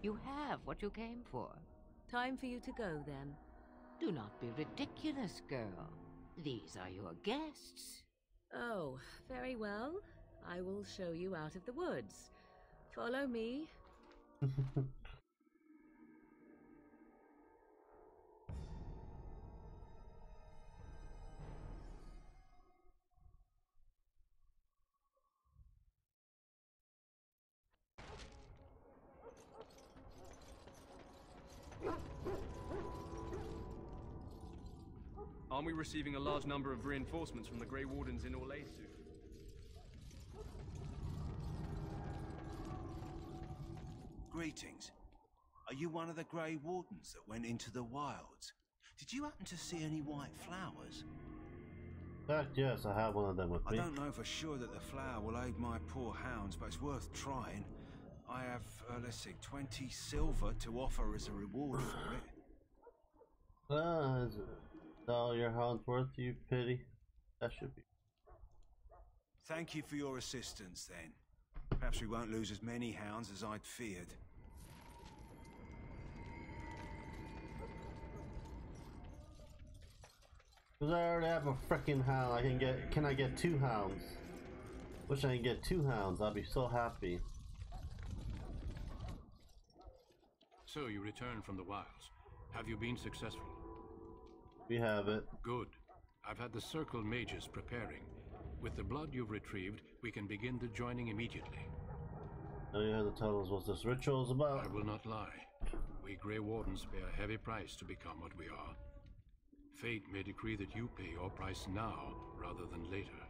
You have what you came for. Time for you to go, then. Do not be ridiculous, girl. These are your guests. Oh, very well. I will show you out of the woods. Follow me. Aren't we receiving a large number of reinforcements from the Grey Wardens in Orlais soon? Greetings. Are you one of the Grey Wardens that went into the wilds? Did you happen to see any white flowers? Yes, I have one of them with me. I don't know for sure that the flower will aid my poor hounds, but it's worth trying. I have, let's see, 20 silver to offer as a reward for it. Is all your hounds worth, you pity? That should be. Thank you for your assistance, then. Perhaps we won't lose as many hounds as I'd feared. Cause I already have a freaking hound. Can I get 2 hounds? Wish I could get 2 hounds. I'd be so happy. So you returned from the wilds. Have you been successful? We have it. Good. I've had the Circle mages preparing. With the blood you've retrieved, we can begin the joining immediately. Now you have to tell us what this ritual is about. I will not lie. We Grey Wardens pay a heavy price to become what we are. Fate may decree that you pay your price now, rather than later.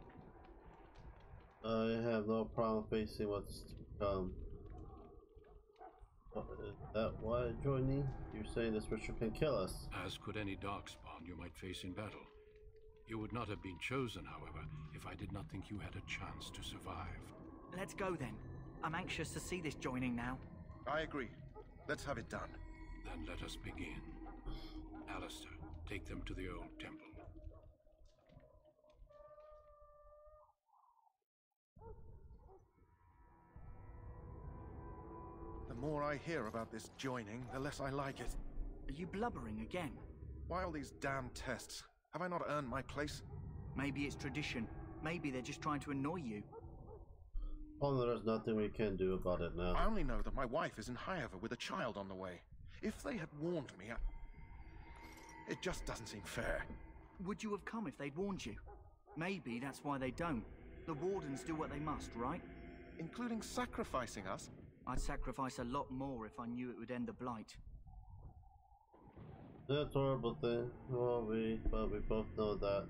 I have no problem facing what's to come. Is that why joining? You're saying this ritual can kill us? As could any darkspawn you might face in battle. You would not have been chosen, however, if I did not think you had a chance to survive. Let's go then. I'm anxious to see this joining now. I agree. Let's have it done. Then let us begin. Alistair, take them to the old temple. The more I hear about this joining, the less I like it. Are you blubbering again? Why all these damn tests? Have I not earned my place? Maybe it's tradition. Maybe they're just trying to annoy you. Oh, there's nothing we can do about it now. I only know that my wife is in Highover with a child on the way. If they had warned me, it just doesn't seem fair. Would you have come if they'd warned you? Maybe that's why they don't. The Wardens do what they must, right? Including sacrificing us? I'd sacrifice a lot more if I knew it would end the Blight. That's a horrible thing. Well, we both know that.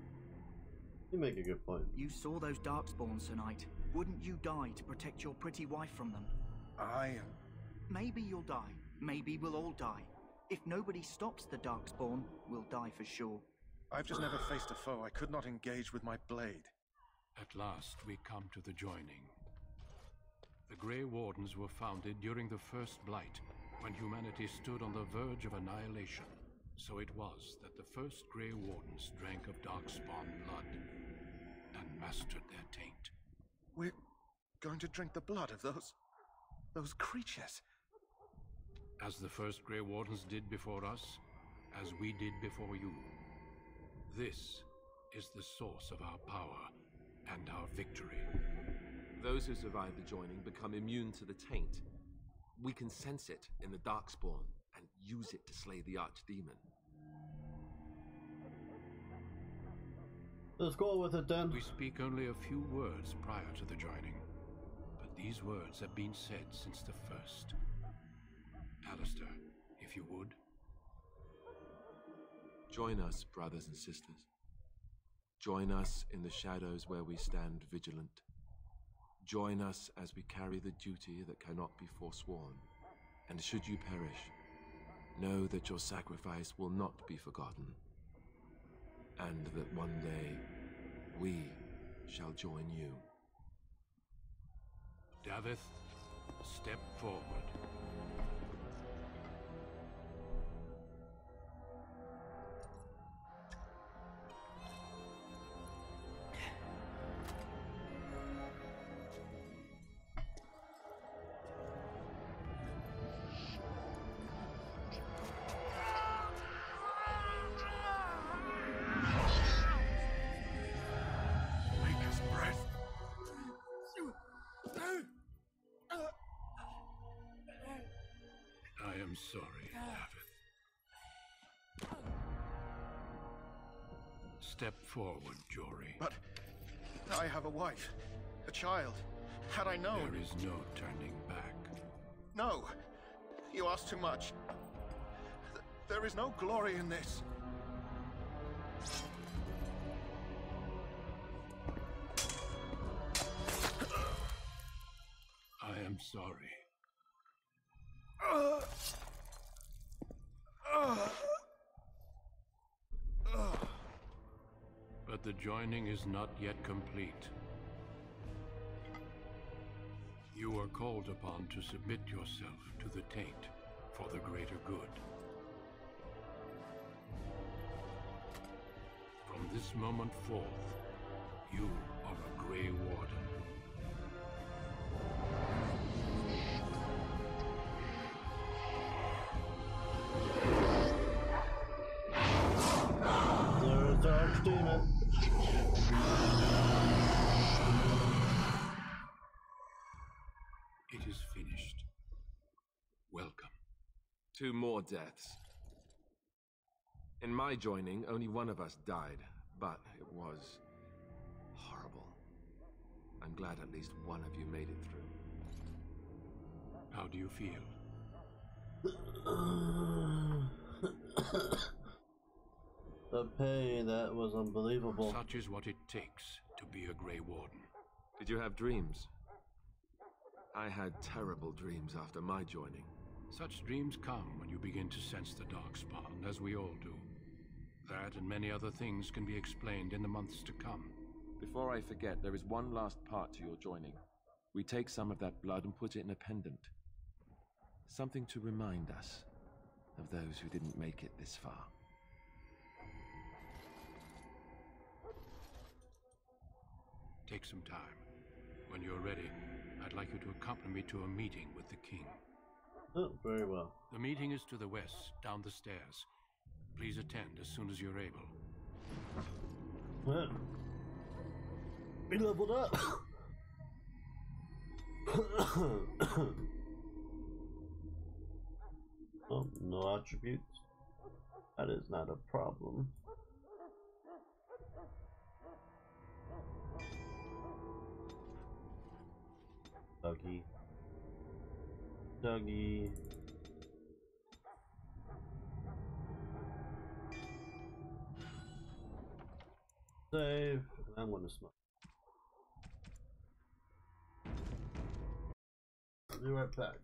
You make a good point. You saw those Darkspawns tonight. Wouldn't you die to protect your pretty wife from them? Maybe you'll die. Maybe we'll all die. If nobody stops the Darkspawn, we'll die for sure. I've just never faced a foe I could not engage with my blade. At last, we come to the joining. The Grey Wardens were founded during the First Blight, when humanity stood on the verge of annihilation. So it was that the first Grey Wardens drank of Darkspawn blood and mastered their taint. We're going to drink the blood of those creatures. As the first Grey Wardens did before us, as we did before you. This is the source of our power and our victory. Those who survive the joining become immune to the taint. We can sense it in the Darkspawn and use it to slay the Archdemon. Let's go with it then. We speak only a few words prior to the joining, but these words have been said since the first. Alistair, if you would. Join us, brothers and sisters. Join us in the shadows where we stand vigilant. Join us as we carry the duty that cannot be forsworn. And should you perish, know that your sacrifice will not be forgotten. And that one day, we shall join you. Davith, step forward. I am sorry, Davith. Step forward, Jory. But I have a wife, a child. Had I known... There is no turning back. No! You ask too much. There is no glory in this. I am sorry. But the joining is not yet complete. You are called upon to submit yourself to the taint for the greater good. From this moment forth, you are a Grey Warden. There's the Archdemon. It is finished. Welcome. 2 more deaths. In my joining, only one of us died, but it was horrible. I'm glad at least one of you made it through. How do you feel? The pain, that was unbelievable. Such is what it takes to be a Grey Warden. Did you have dreams? I had terrible dreams after my joining. Such dreams come when you begin to sense the Darkspawn, as we all do. That and many other things can be explained in the months to come. Before I forget, there is one last part to your joining. We take some of that blood and put it in a pendant. Something to remind us of those who didn't make it this far. Take some time. When you're ready, I'd like you to accompany me to a meeting with the king. Oh, very well. The meeting is to the west, down the stairs. Please attend as soon as you're able. Well, we leveled up. Oh, no attributes. That is not a problem. Dougie. Save. I'm gonna smoke. I'll be right back.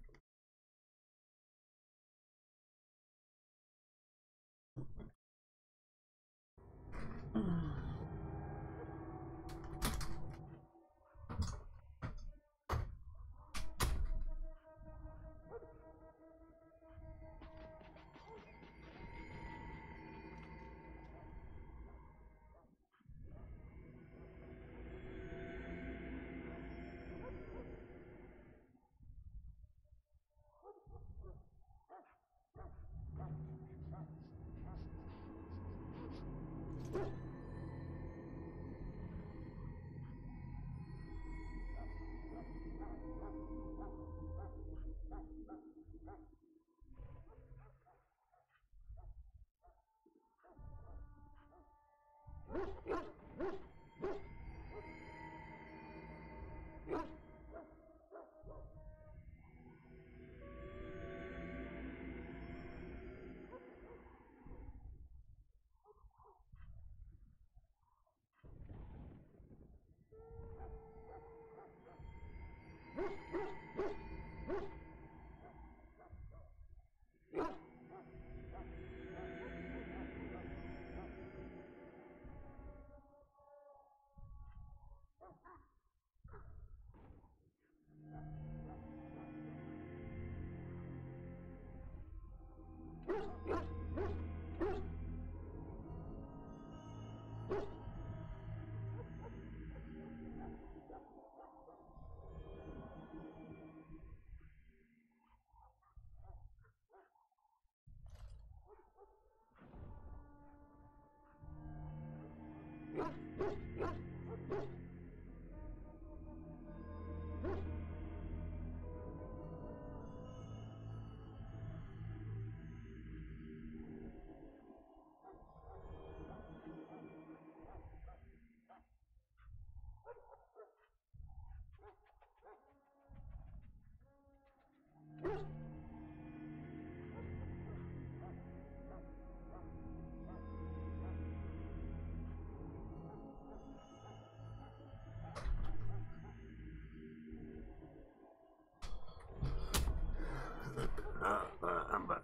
I'm back.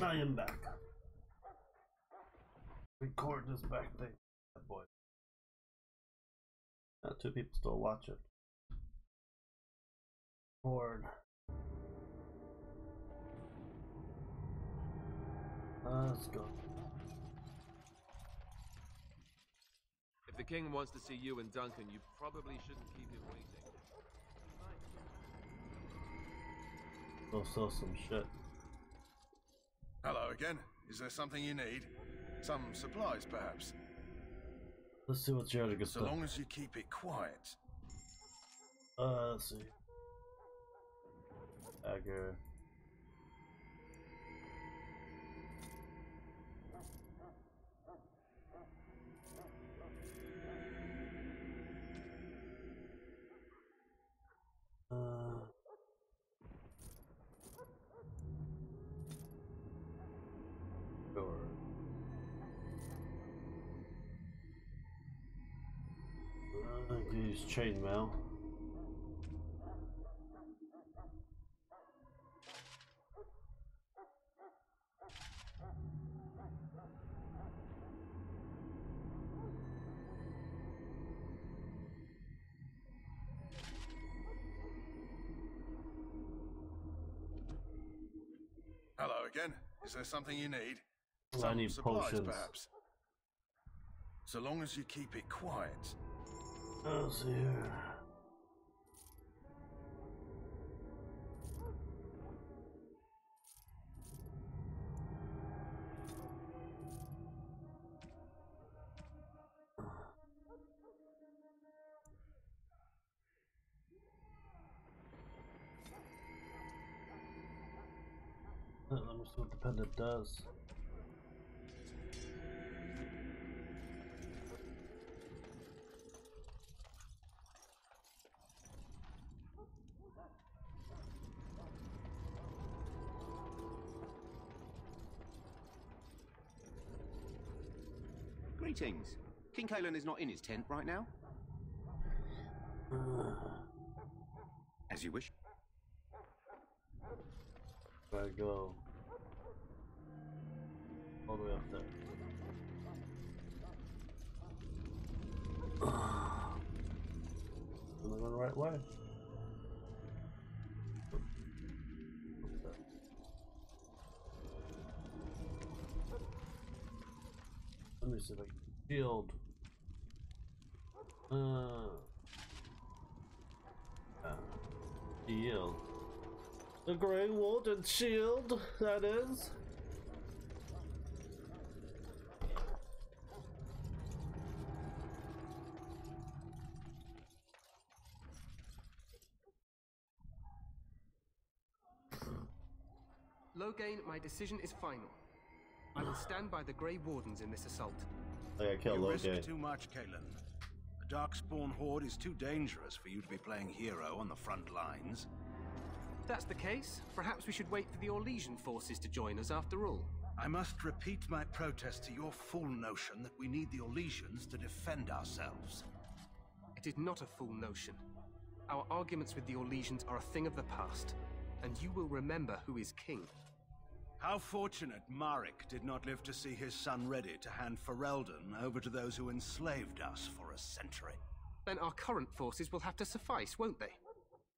I am back. Record this back thing. That boy. Two people still watch it. Record. Let's go. If the king wants to see you and Duncan, you probably shouldn't keep him waiting. Go sell some shit. Hello again. Is there something you need? Some supplies, perhaps? Let's see what's your other good So stuff. long as you keep it quiet. Let's see. Dagger. Sure. I can use chainmail. Hello again. Is there something you need? I Some need supplies, potions. perhaps? So long as you keep it quiet. Let's see here. Let me see what the pendant does. Greetings. King Kalen is not in his tent right now? As you wish. Where I go? All the way up there. Am I going the right way? Let me see if I can shield. Shield. The Grey Warden shield, that is. Loghain, my decision is final. I will stand by the Grey Wardens in this assault. You risk too much, Caitlin. The Darkspawn Horde is too dangerous for you to be playing hero on the front lines. If that's the case, perhaps we should wait for the Orlesian forces to join us after all. I must repeat my protest to your fool notion that we need the Orlesians to defend ourselves. It is not a fool notion. Our arguments with the Orlesians are a thing of the past, and you will remember who is king. How fortunate Marek did not live to see his son ready to hand Ferelden over to those who enslaved us for a century. Then our current forces will have to suffice, won't they?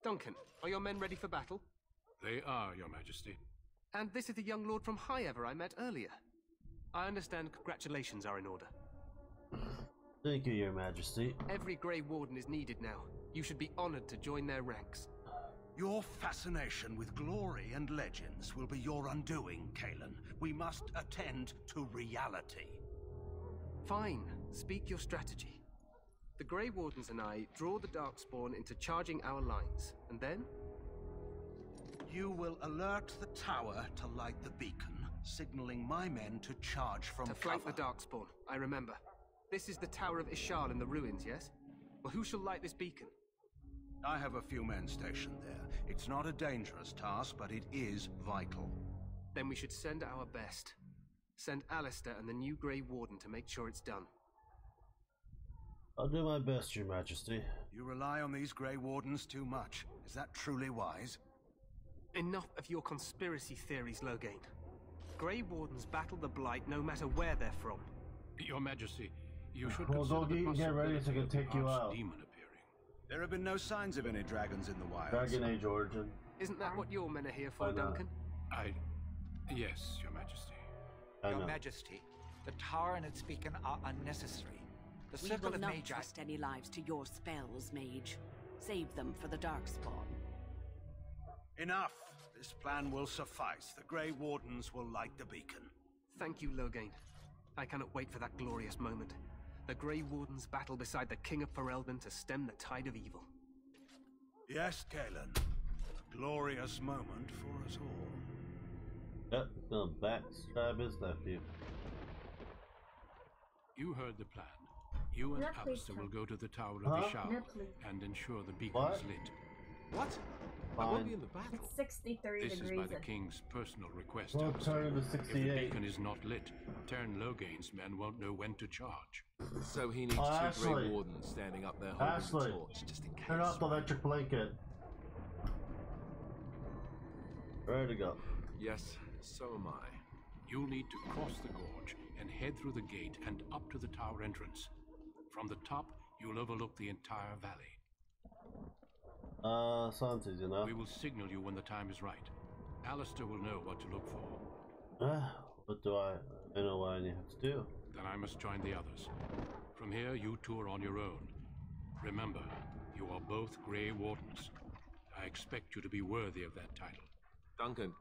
Duncan, are your men ready for battle? They are, Your Majesty. And this is the young lord from Highever I met earlier. I understand congratulations are in order. Thank you, Your Majesty. Every Grey Warden is needed now. You should be honored to join their ranks. Your fascination with glory and legends will be your undoing, Caitlin. We must attend to reality. Fine. Speak your strategy. The Grey Wardens and I draw the Darkspawn into charging our lines, and then? You will alert the tower to light the beacon, signaling my men to charge from cover. To flank the Darkspawn, I remember. This is the Tower of Ishal in the ruins, yes? Well, who shall light this beacon? I have a few men stationed there. It's not a dangerous task, but it is vital. Then we should send our best. Send Alistair and the new Grey Warden to make sure it's done. I'll do my best, Your Majesty. You rely on these Grey Wardens too much. Is that truly wise? Enough of your conspiracy theories, Loghain. Grey Wardens battle the Blight no matter where they're from. Your Majesty, you should well, consider the get ready so I can take you out. Demon appearing. There have been no signs of any dragons in the wild. Dragon Age origin. Isn't that what your men are here for, Duncan? Yes, Your Majesty. Your Majesty, the tower and its beacon are unnecessary. The We circle will of not Magi... trust any lives to your spells, Mage. Save them for the Darkspawn. Enough! This plan will suffice. The Grey Wardens will light the beacon. Thank you, Loghain. I cannot wait for that glorious moment. The Grey Wardens battle beside the King of Ferelden to stem the tide of evil. Yes, Caitlin. A glorious moment for us all. Yep, gonna backstab his nephew. You heard the plan. You and Alistair will go to the Tower of Ishal and ensure the beacon is lit. What? I won't be in the battle. It's 63 This degrees. is by the King's personal request. Well, Alistair. turn to If the 68. beacon is not lit, Tern Loghain's men won't know when to charge. So he needs two Grey Wardens standing up there holding the torch, just in case. Turn off the electric blanket. Ready to go. Yes, so am I. You'll need to cross the gorge and head through the gate and up to the tower entrance. From the top, you'll overlook the entire valley. Sounds easy enough. We will signal you when the time is right. Alistair will know what to look for. What do I know what I have to do. Then I must join the others. From here, you two are on your own. Remember, you are both Grey Wardens. I expect you to be worthy of that title. Duncan,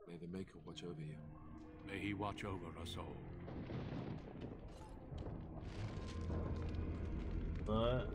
may the Maker watch over you. May he watch over us all. But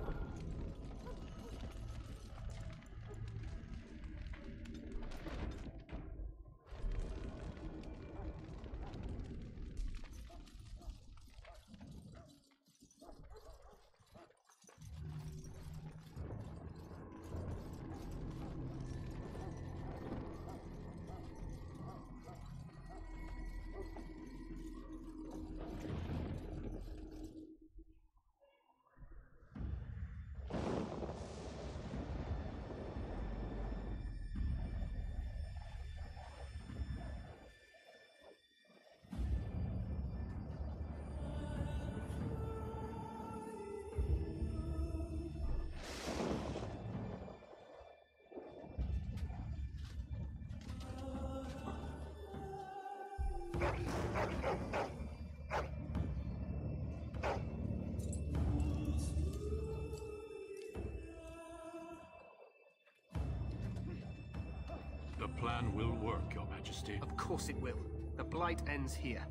The plan will work, Your Majesty. Of course it will. The Blight ends here.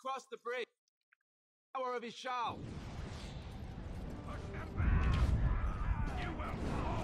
cross the bridge. Tower of Ishal. You will fall!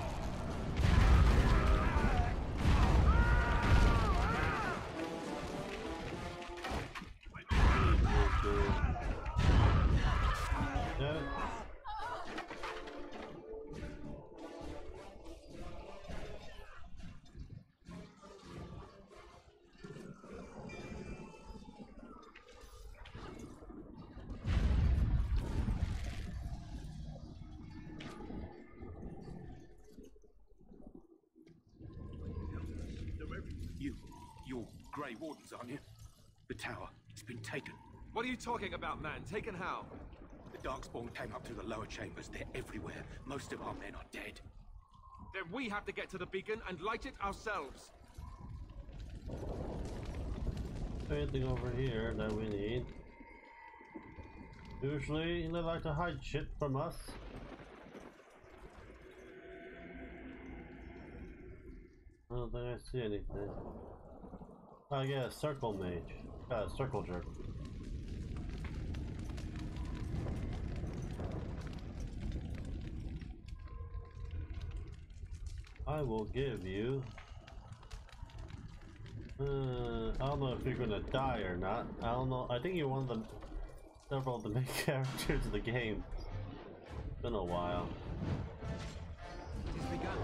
You're Grey Wardens, aren't you? The tower, it's been taken. What are you talking about, man? Taken how? The Darkspawn came up through the lower chambers. They're everywhere. Most of our men are dead. Then we have to get to the beacon and light it ourselves. Anything over here that we need? Usually they like to hide shit from us. I don't think I see anything. I get a circle mage. Got a circle jerk. I will give you. I don't know if you're gonna die or not. I don't know. I think you're one of the several of the main characters of the game. It's been a while. It's begun.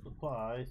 Supplies.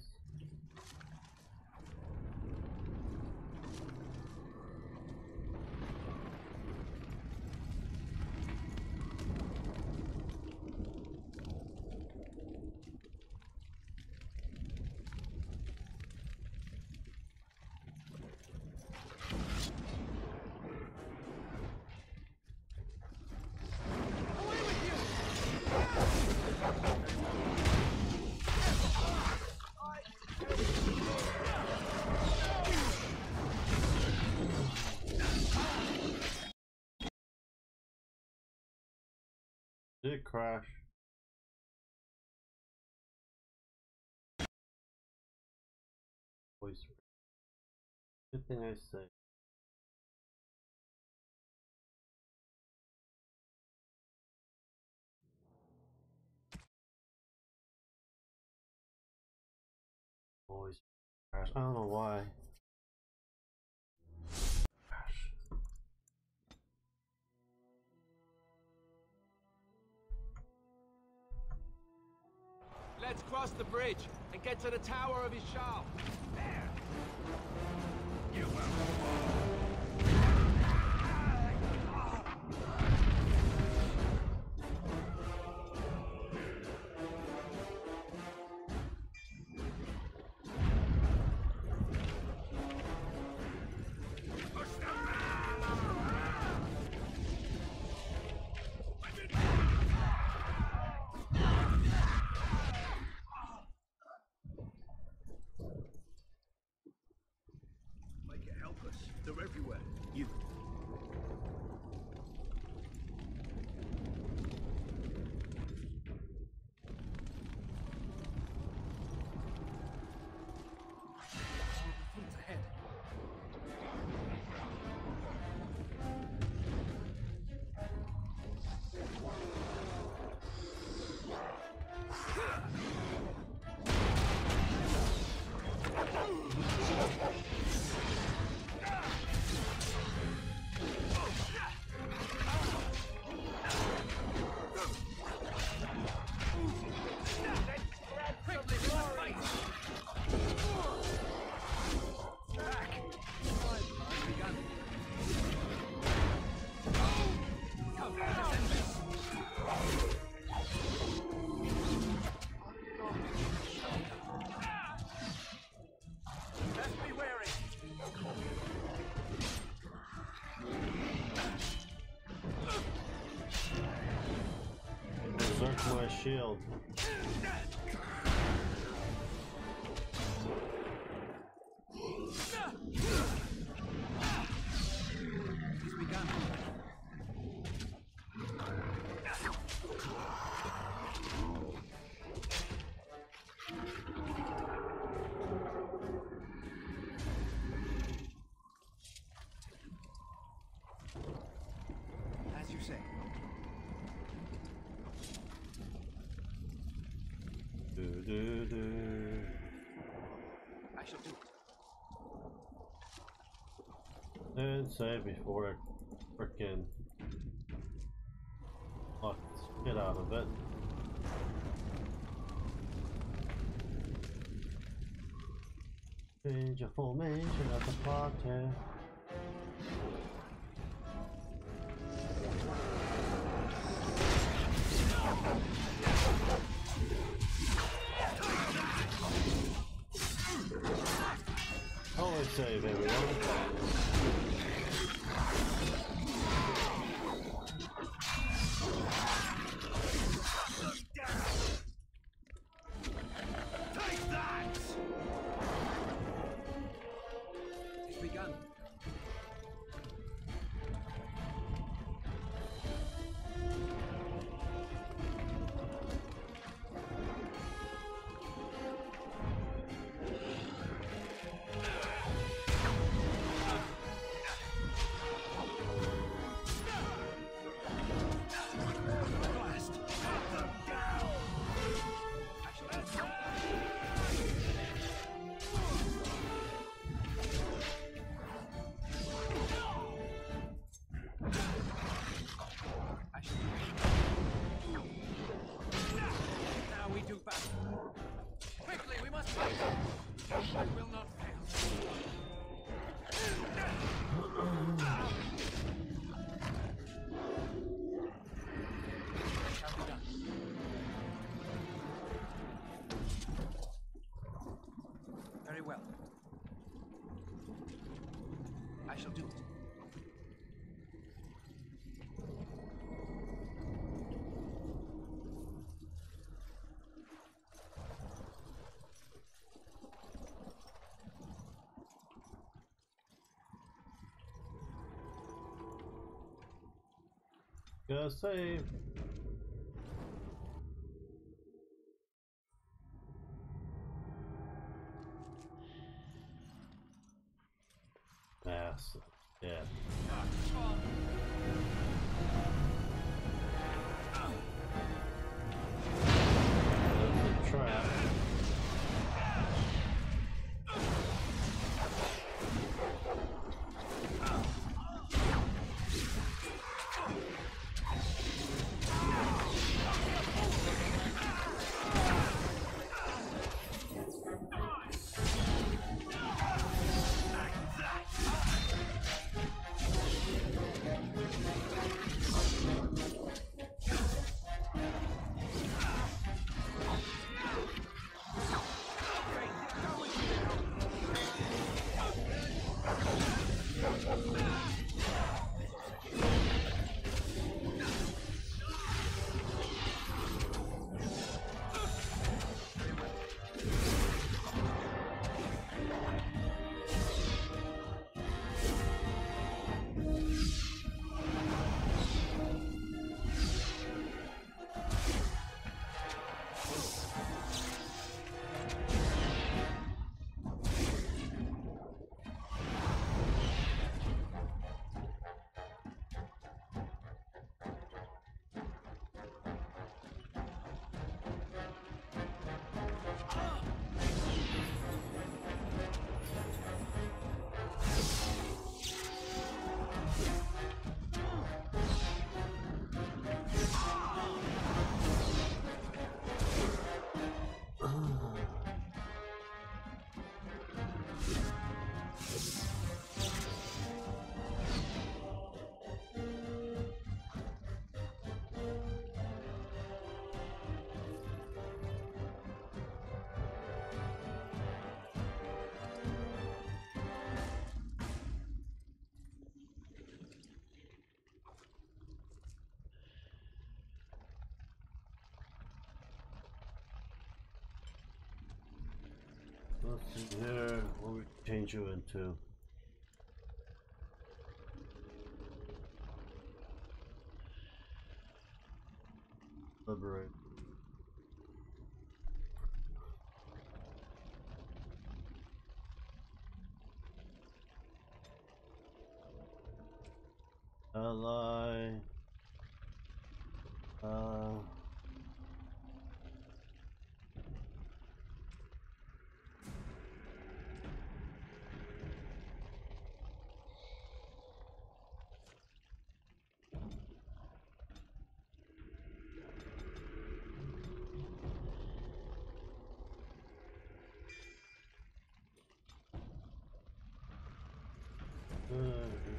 Did it crash? Voice. Good thing I say. Voice crash. I don't know why. Let's cross the bridge and get to the Tower of Ishal. There! You will fall! They're everywhere. You. Ahead. my shield. He's begun. As you say. I shall do it. Didn't say before it frickin' locked the shit out of it. Change your formation of the party. Always save everyone. Take that! It's begun. Quickly, we must fight! I will not fail. Very well. I shall do it. Gotta save. Pass. Yeah. There's a trap. Let's see here. What we change you into? Liberate. Ally.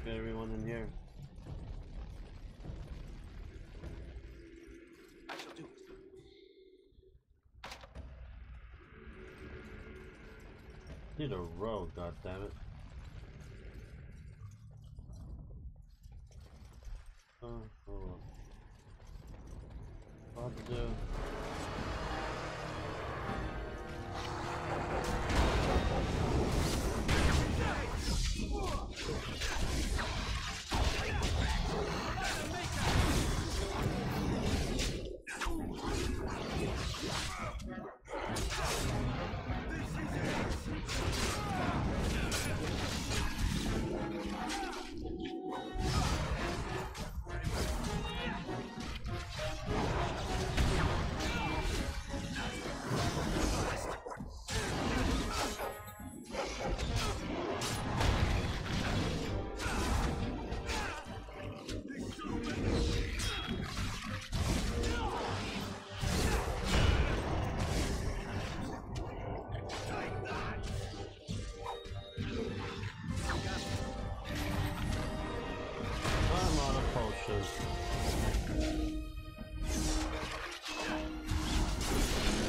Get everyone in here. I shall do it. Need a road, goddammit. Oh, well. What to do?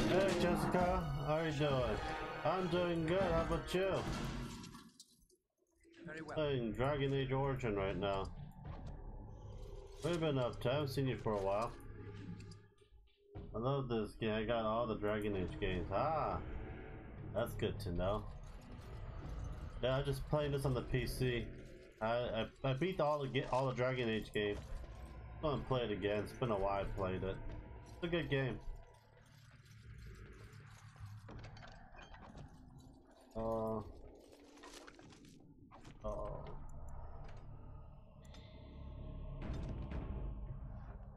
Hey Jessica, how you doing? I'm doing good, how about you? Very well. Playing Dragon Age Origin right now. What have you been up to? I haven't seen you for a while. I love this game, I got all the Dragon Age games. Ah! That's good to know. Yeah, I'm just playing this on the PC. I beat all the Dragon Age games. I'm gonna play it again. It's been a while I played it. It's a good game.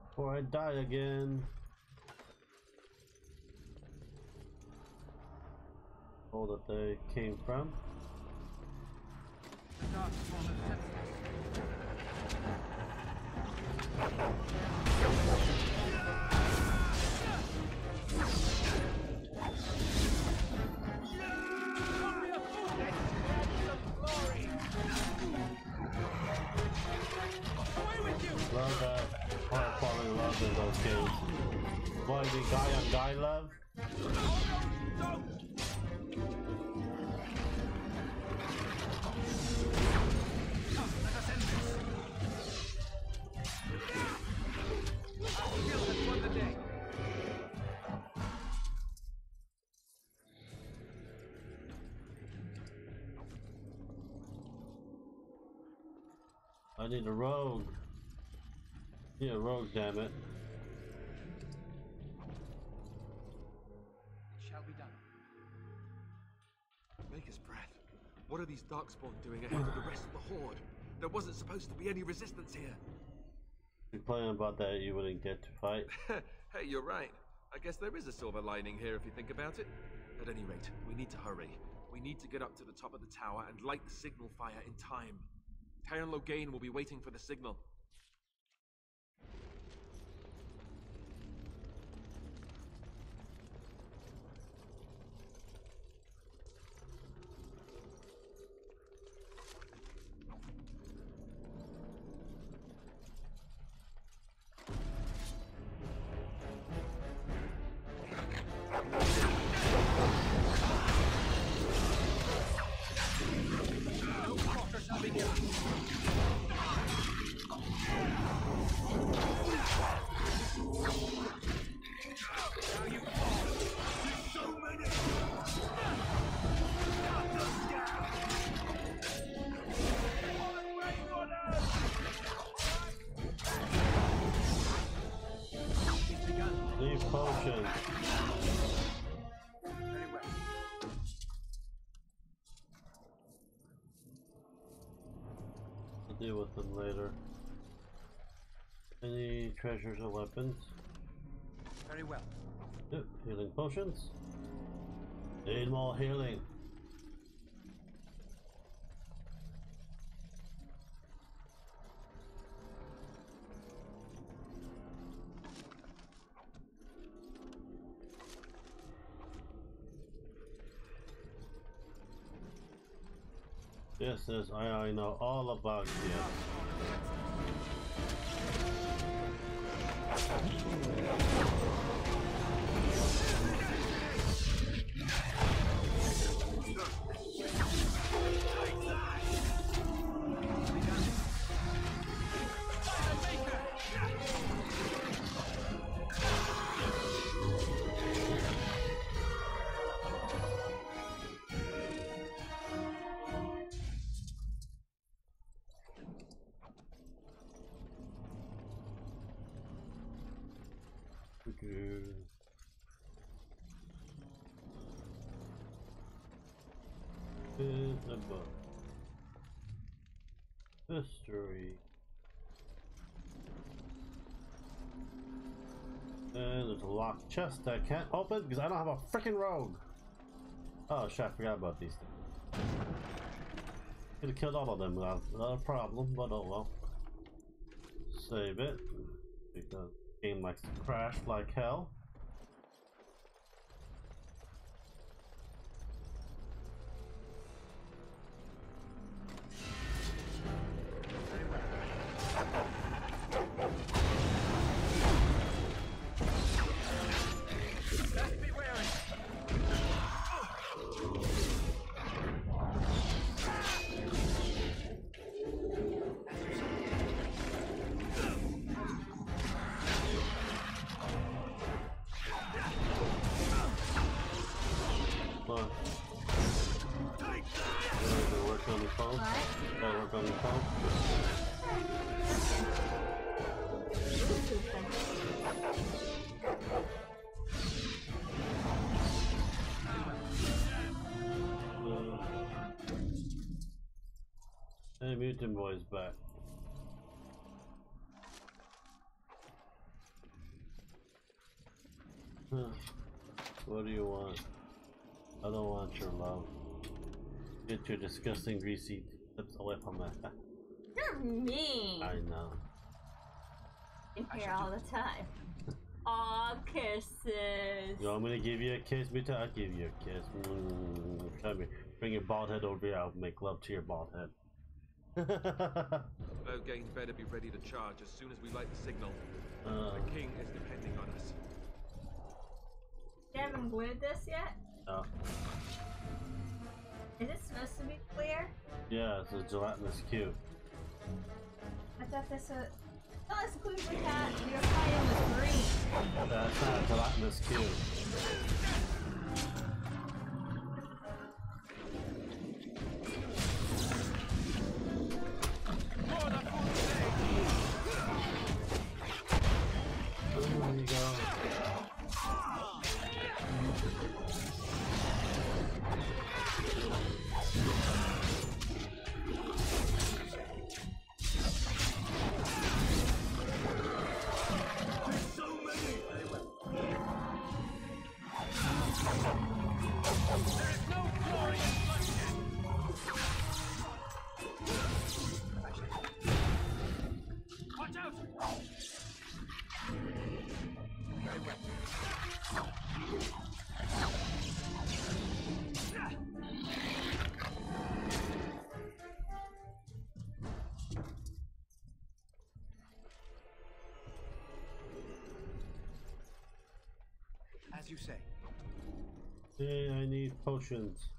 Before I die again. All that they came from. Love that heart-falling love in those games. Boy, the guy on guy love. I need a rogue. I need a rogue, damn it. It shall be done. Maker's breath. What are these Darkspawn doing ahead of the rest of the Horde? There wasn't supposed to be any resistance here. If you're playing about that, you wouldn't get to fight. Hey, you're right. I guess there is a silver lining here if you think about it. At any rate, we need to hurry. We need to get up to the top of the tower and light the signal fire in time. Tyron Loghain will be waiting for the signal. potions. Very well. I'll deal with them later. Any treasures or weapons? Very well. Yep, healing potions. Need more healing. This is I know all about you. In a book. History. And there's a locked chest I can't open because I don't have a freaking rogue. Oh shit, I forgot about these things. Could have killed all of them without a problem, but oh well. Save it. Because the game likes to crash like hell. Hey, Mutant Boy's back. Huh. What do you want? I don't want your love. Get your disgusting greasy lips away from my head. You're mean. I know. In here all the time. Aw, kisses. You want me to give you a kiss, Mutant? I'll give you a kiss. Try me. Bring your bald head over here. I'll make love to your bald head. Loghain better be ready to charge as soon as we light the signal. The king is depending on us. You haven't glued this yet? No. Is it supposed to be clear? Yeah, it's a gelatinous cube. I thought this was... Oh, it's glued with that. Your fire was green. That's not a gelatinous cube. There you go. As you say. Hey, I need potions.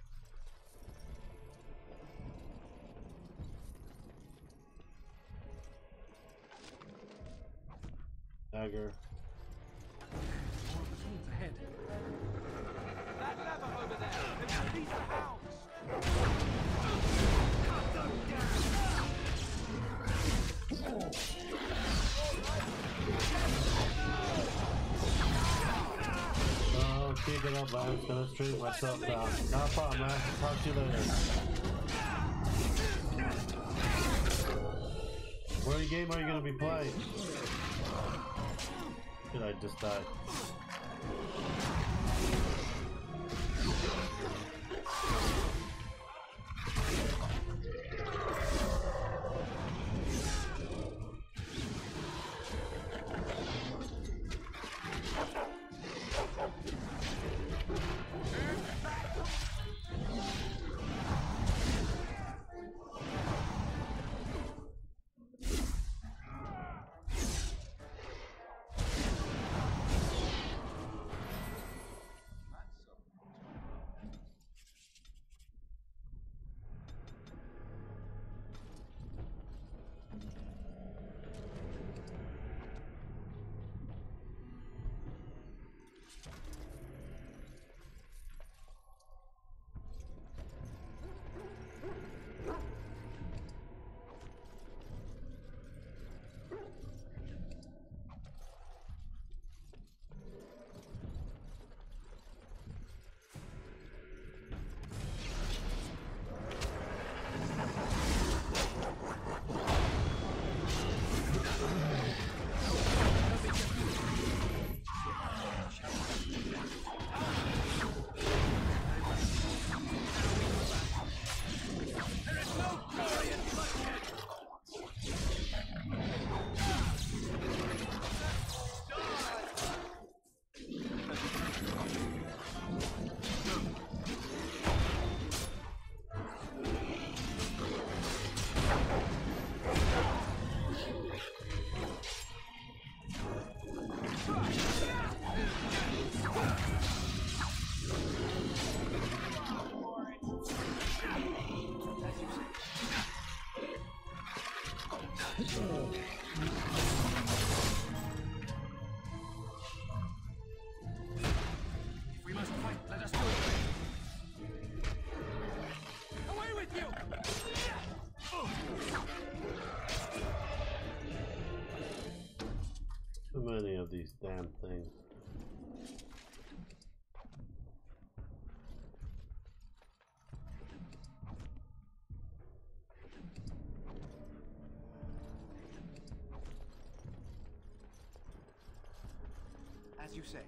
Dagger. More opportunities ahead. That lever over there! These are hounds! it up, man. It's gonna stream myself down. Not a problem, man. Talk to you later. What game are you gonna be playing? Did I just die? We must fight. Let us do it. Away with you! Too many of these damn things. As you say.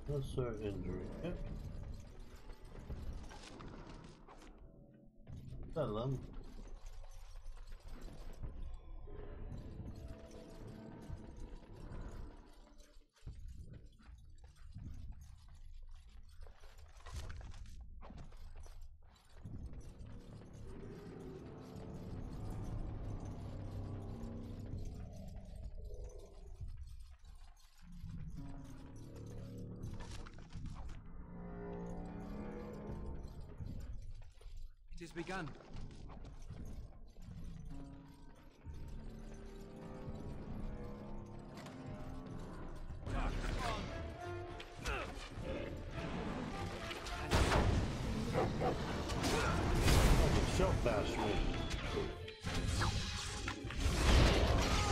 Closer injury. Yep. Salam. It has begun. Shot bash me.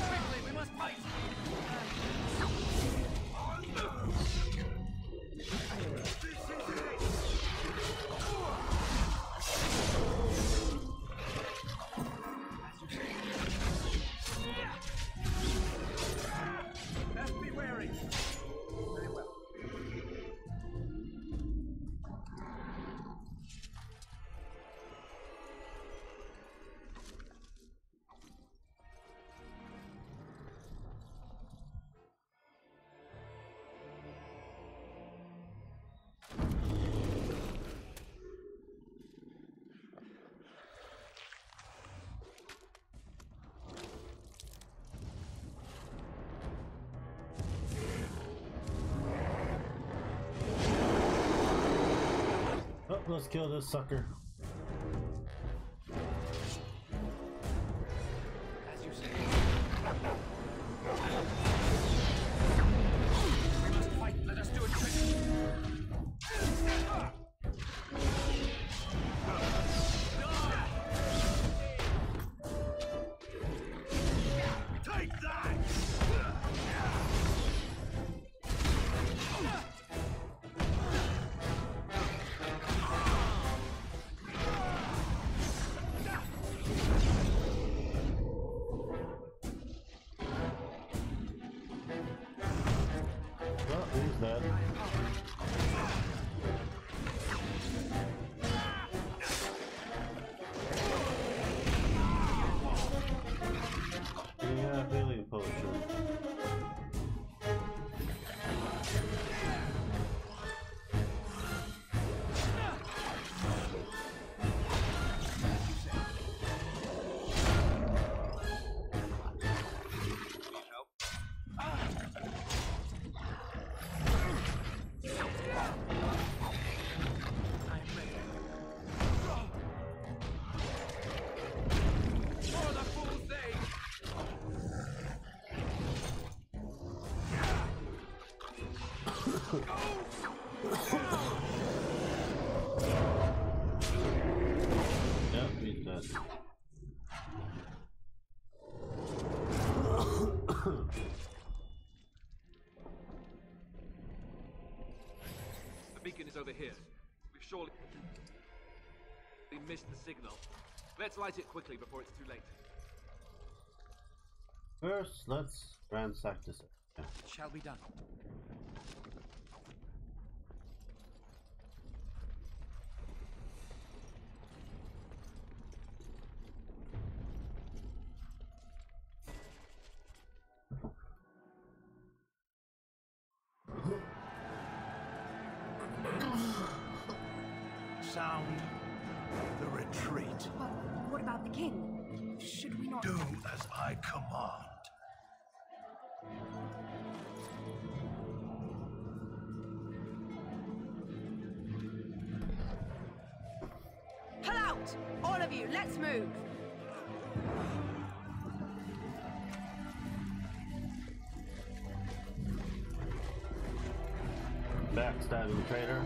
Quickly, we must fight! Best be wary. Very well. Oh, let's kill this sucker. As you say. We must fight. Let us do it quickly. Take that! it. The beacon is over here. We've surely missed the signal. Let's light it quickly before it's too late. First, let's ransack this. Yeah. It shall be done. Sound the retreat. What about the king? Should we not... Do as I command. Pull out! All of you, let's move! Backstabbing traitor.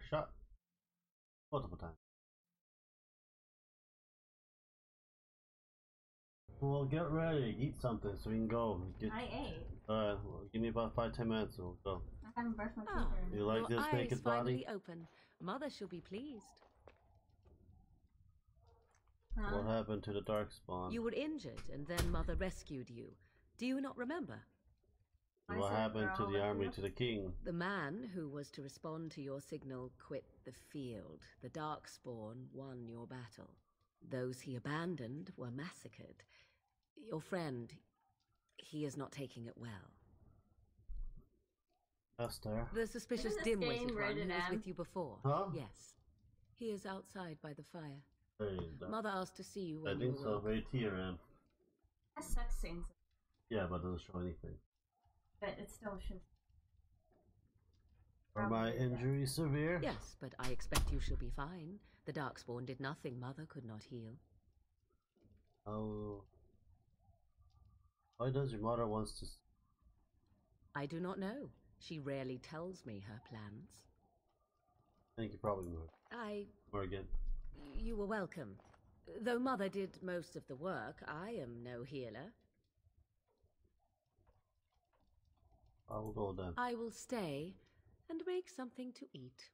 Shot multiple times. Well, get ready, eat something so we can go. I ate. Well, give me about 5-10 minutes and we'll go. I haven't brushed my teeth. You like your this eyes naked finally body? open. Mother shall be pleased. Huh? What happened to the Darkspawn? You were injured, and then Mother rescued you. Do you not remember? What happened to the army, to the king? The man who was to respond to your signal quit the field. The Darkspawn won your battle. Those he abandoned were massacred. Your friend, he is not taking it well. Esther. The suspicious Isn't this dim-witted game one rated who was M? with you before. Huh? Yes. He is outside by the fire. Hey, Mother asked to see you I when think you so. awoke. Right here, man. That sex scenes, Yeah, but it doesn't show anything. but it still should. Are my injuries severe? Yes, but I expect you shall be fine. The Darkspawn did nothing Mother could not heal. Oh. Why does your mother wants to... I do not know. She rarely tells me her plans. Thank you, probably more. Morgan. You were welcome. Though Mother did most of the work, I am no healer. I will go then. I will stay and make something to eat.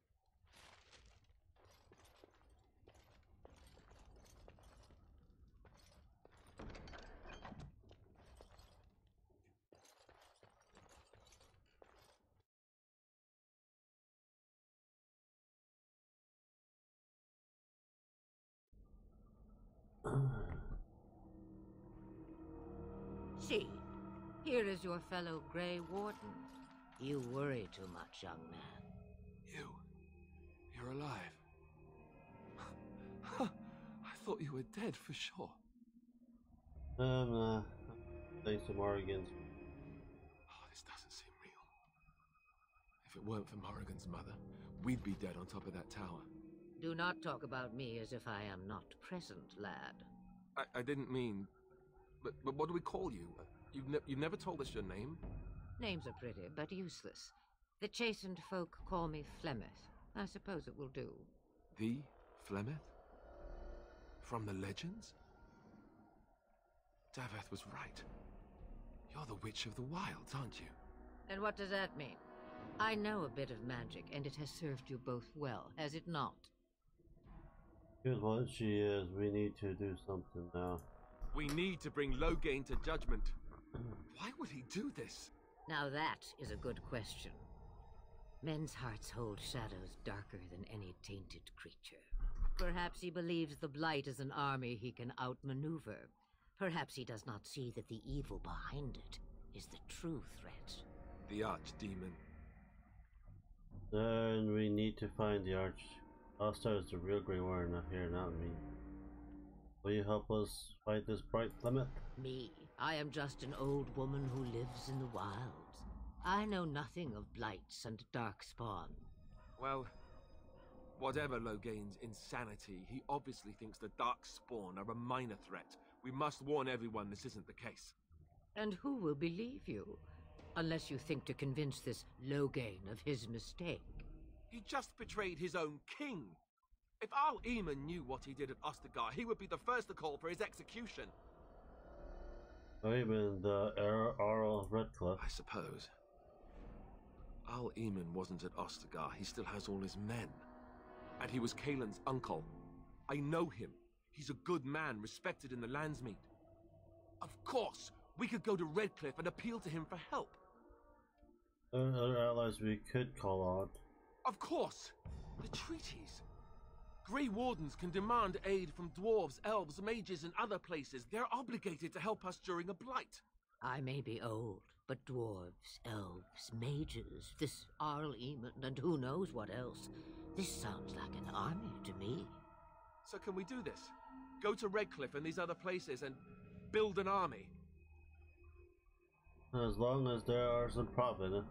See, here is your fellow Grey Warden. You worry too much, young man. You're alive. I thought you were dead for sure. Thanks to Morrigan's. Oh, this doesn't seem real. If it weren't for Morrigan's mother, we'd be dead on top of that tower. Do not talk about me as if I am not present, lad. I didn't mean... But what do we call you? You've never told us your name? Names are pretty, but useless. The chastened folk call me Flemeth. I suppose it will do. The Flemeth? From the legends? Daveth was right. You're the Witch of the Wilds, aren't you? And what does that mean? I know a bit of magic, and it has served you both well, has it not? Here's what she is. We need to do something now. We need to bring Loghain to judgment. Why would he do this? Now that is a good question. Men's hearts hold shadows darker than any tainted creature. Perhaps he believes the Blight is an army he can outmaneuver. Perhaps he does not see that the evil behind it is the true threat. The Archdemon. Then we need to find the Asta is the real Grey Warden, not here, not me. Will you help us fight this bright Plymouth? Me? I am just an old woman who lives in the wilds. I know nothing of blights and darkspawn. Well, whatever Loghain's insanity, he obviously thinks the Darkspawn are a minor threat. We must warn everyone this isn't the case. And who will believe you? Unless you think to convince this Loghain of his mistake. He just betrayed his own king. If Al Eamon knew what he did at Ostagar, he would be the first to call for his execution. Even the Earl Redcliffe. I suppose. Al Eamon wasn't at Ostagar. He still has all his men. And he was Kaelin's uncle. I know him. He's a good man, respected in the Landsmeet. Of course, we could go to Redcliffe and appeal to him for help. Other allies we could call on. Of course! The treaties. Grey Wardens can demand aid from dwarves, elves, mages, and other places. They're obligated to help us during a blight. I may be old, but dwarves, elves, mages, this Arl Eamon, and who knows what else. This sounds like an army to me. So can we do this? Go to Redcliffe and these other places and build an army? As long as there are some profit.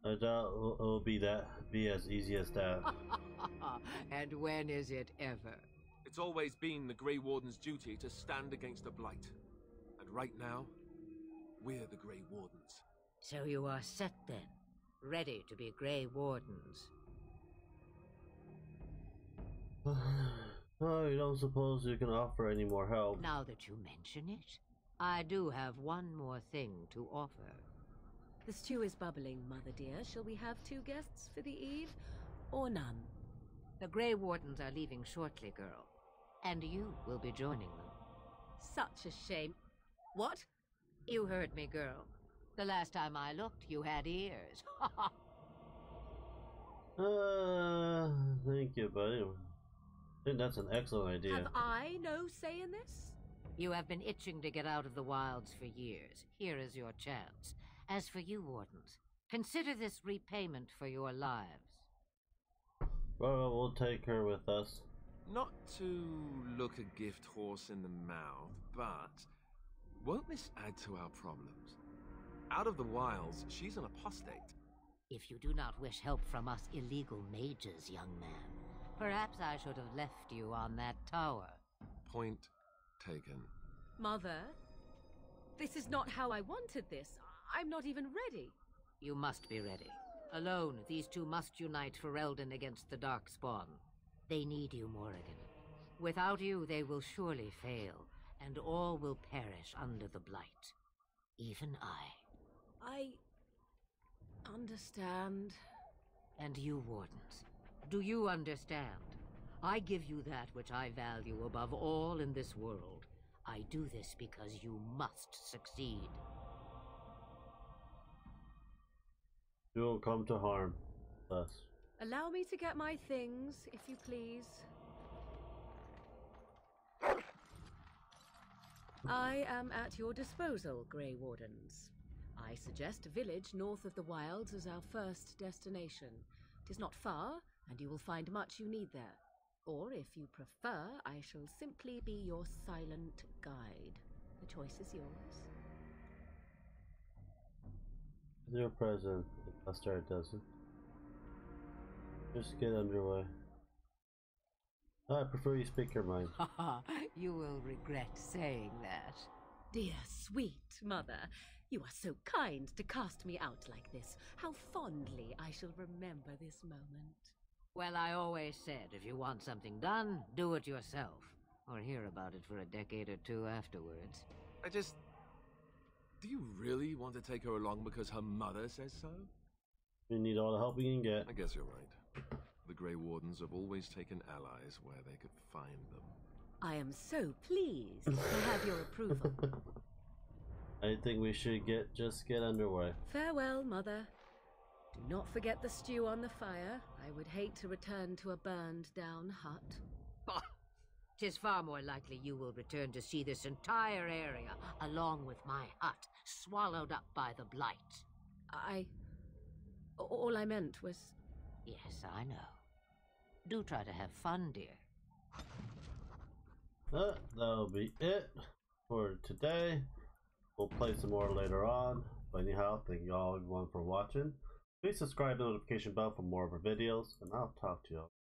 I doubt it will be as easy as that. And when is it ever? It's always been the Grey Warden's duty to stand against a blight. And right now, we're the Grey Wardens. So you are set then, ready to be Grey Wardens. I don't suppose you can offer any more help. Now that you mention it, I do have one more thing to offer. The stew is bubbling, Mother dear. Shall we have 2 guests for the eve, or none? The Grey Wardens are leaving shortly, girl. And you will be joining them. Such a shame. What? You heard me, girl. The last time I looked, you had ears. Thank you, buddy. I think that's an excellent idea. Have I no say in this? You have been itching to get out of the wilds for years. Here is your chance. As for you, Wardens, consider this repayment for your lives. Well, we'll take her with us. Not to look a gift horse in the mouth, but won't this add to our problems? Out of the wilds, she's an apostate. If you do not wish help from us illegal mages, young man, perhaps I should have left you on that tower. Point taken. Mother, this is not how I wanted this. I'm not even ready. You must be ready. Alone, these two must unite for Eldon against the Darkspawn. They need you, Morrigan. Without you, they will surely fail, and all will perish under the Blight. Even I understand. And you, Wardens, do you understand? I give you that which I value above all in this world. I do this because you must succeed. You will come to harm us. Allow me to get my things, if you please. I am at your disposal, Grey Wardens. I suggest a village north of the wilds as our first destination. It is not far, and you will find much you need there. Or, if you prefer, I shall simply be your silent guide. The choice is yours. Your present. Buster doesn't. Just get underway. I prefer you speak your mind. You will regret saying that. Dear sweet mother, you are so kind to cast me out like this. How fondly I shall remember this moment. Well, I always said if you want something done, do it yourself. Or hear about it for a decade or two afterwards. Do you really want to take her along because her mother says so? We need all the help we can get. I guess you're right. The Grey Wardens have always taken allies where they could find them. I am so pleased to have your approval. I think we should just get underway. Farewell, mother. Do not forget the stew on the fire. I would hate to return to a burned-down hut. Bah! 'Tis far more likely you will return to see this entire area, along with my hut, swallowed up by the blight. All I meant was... Yes, I know. Do try to have fun, dear. That'll be it for today. We'll play some more later on. But anyhow, thank you all everyone for watching. Please subscribe to the notification bell for more of our videos, and I'll talk to you all.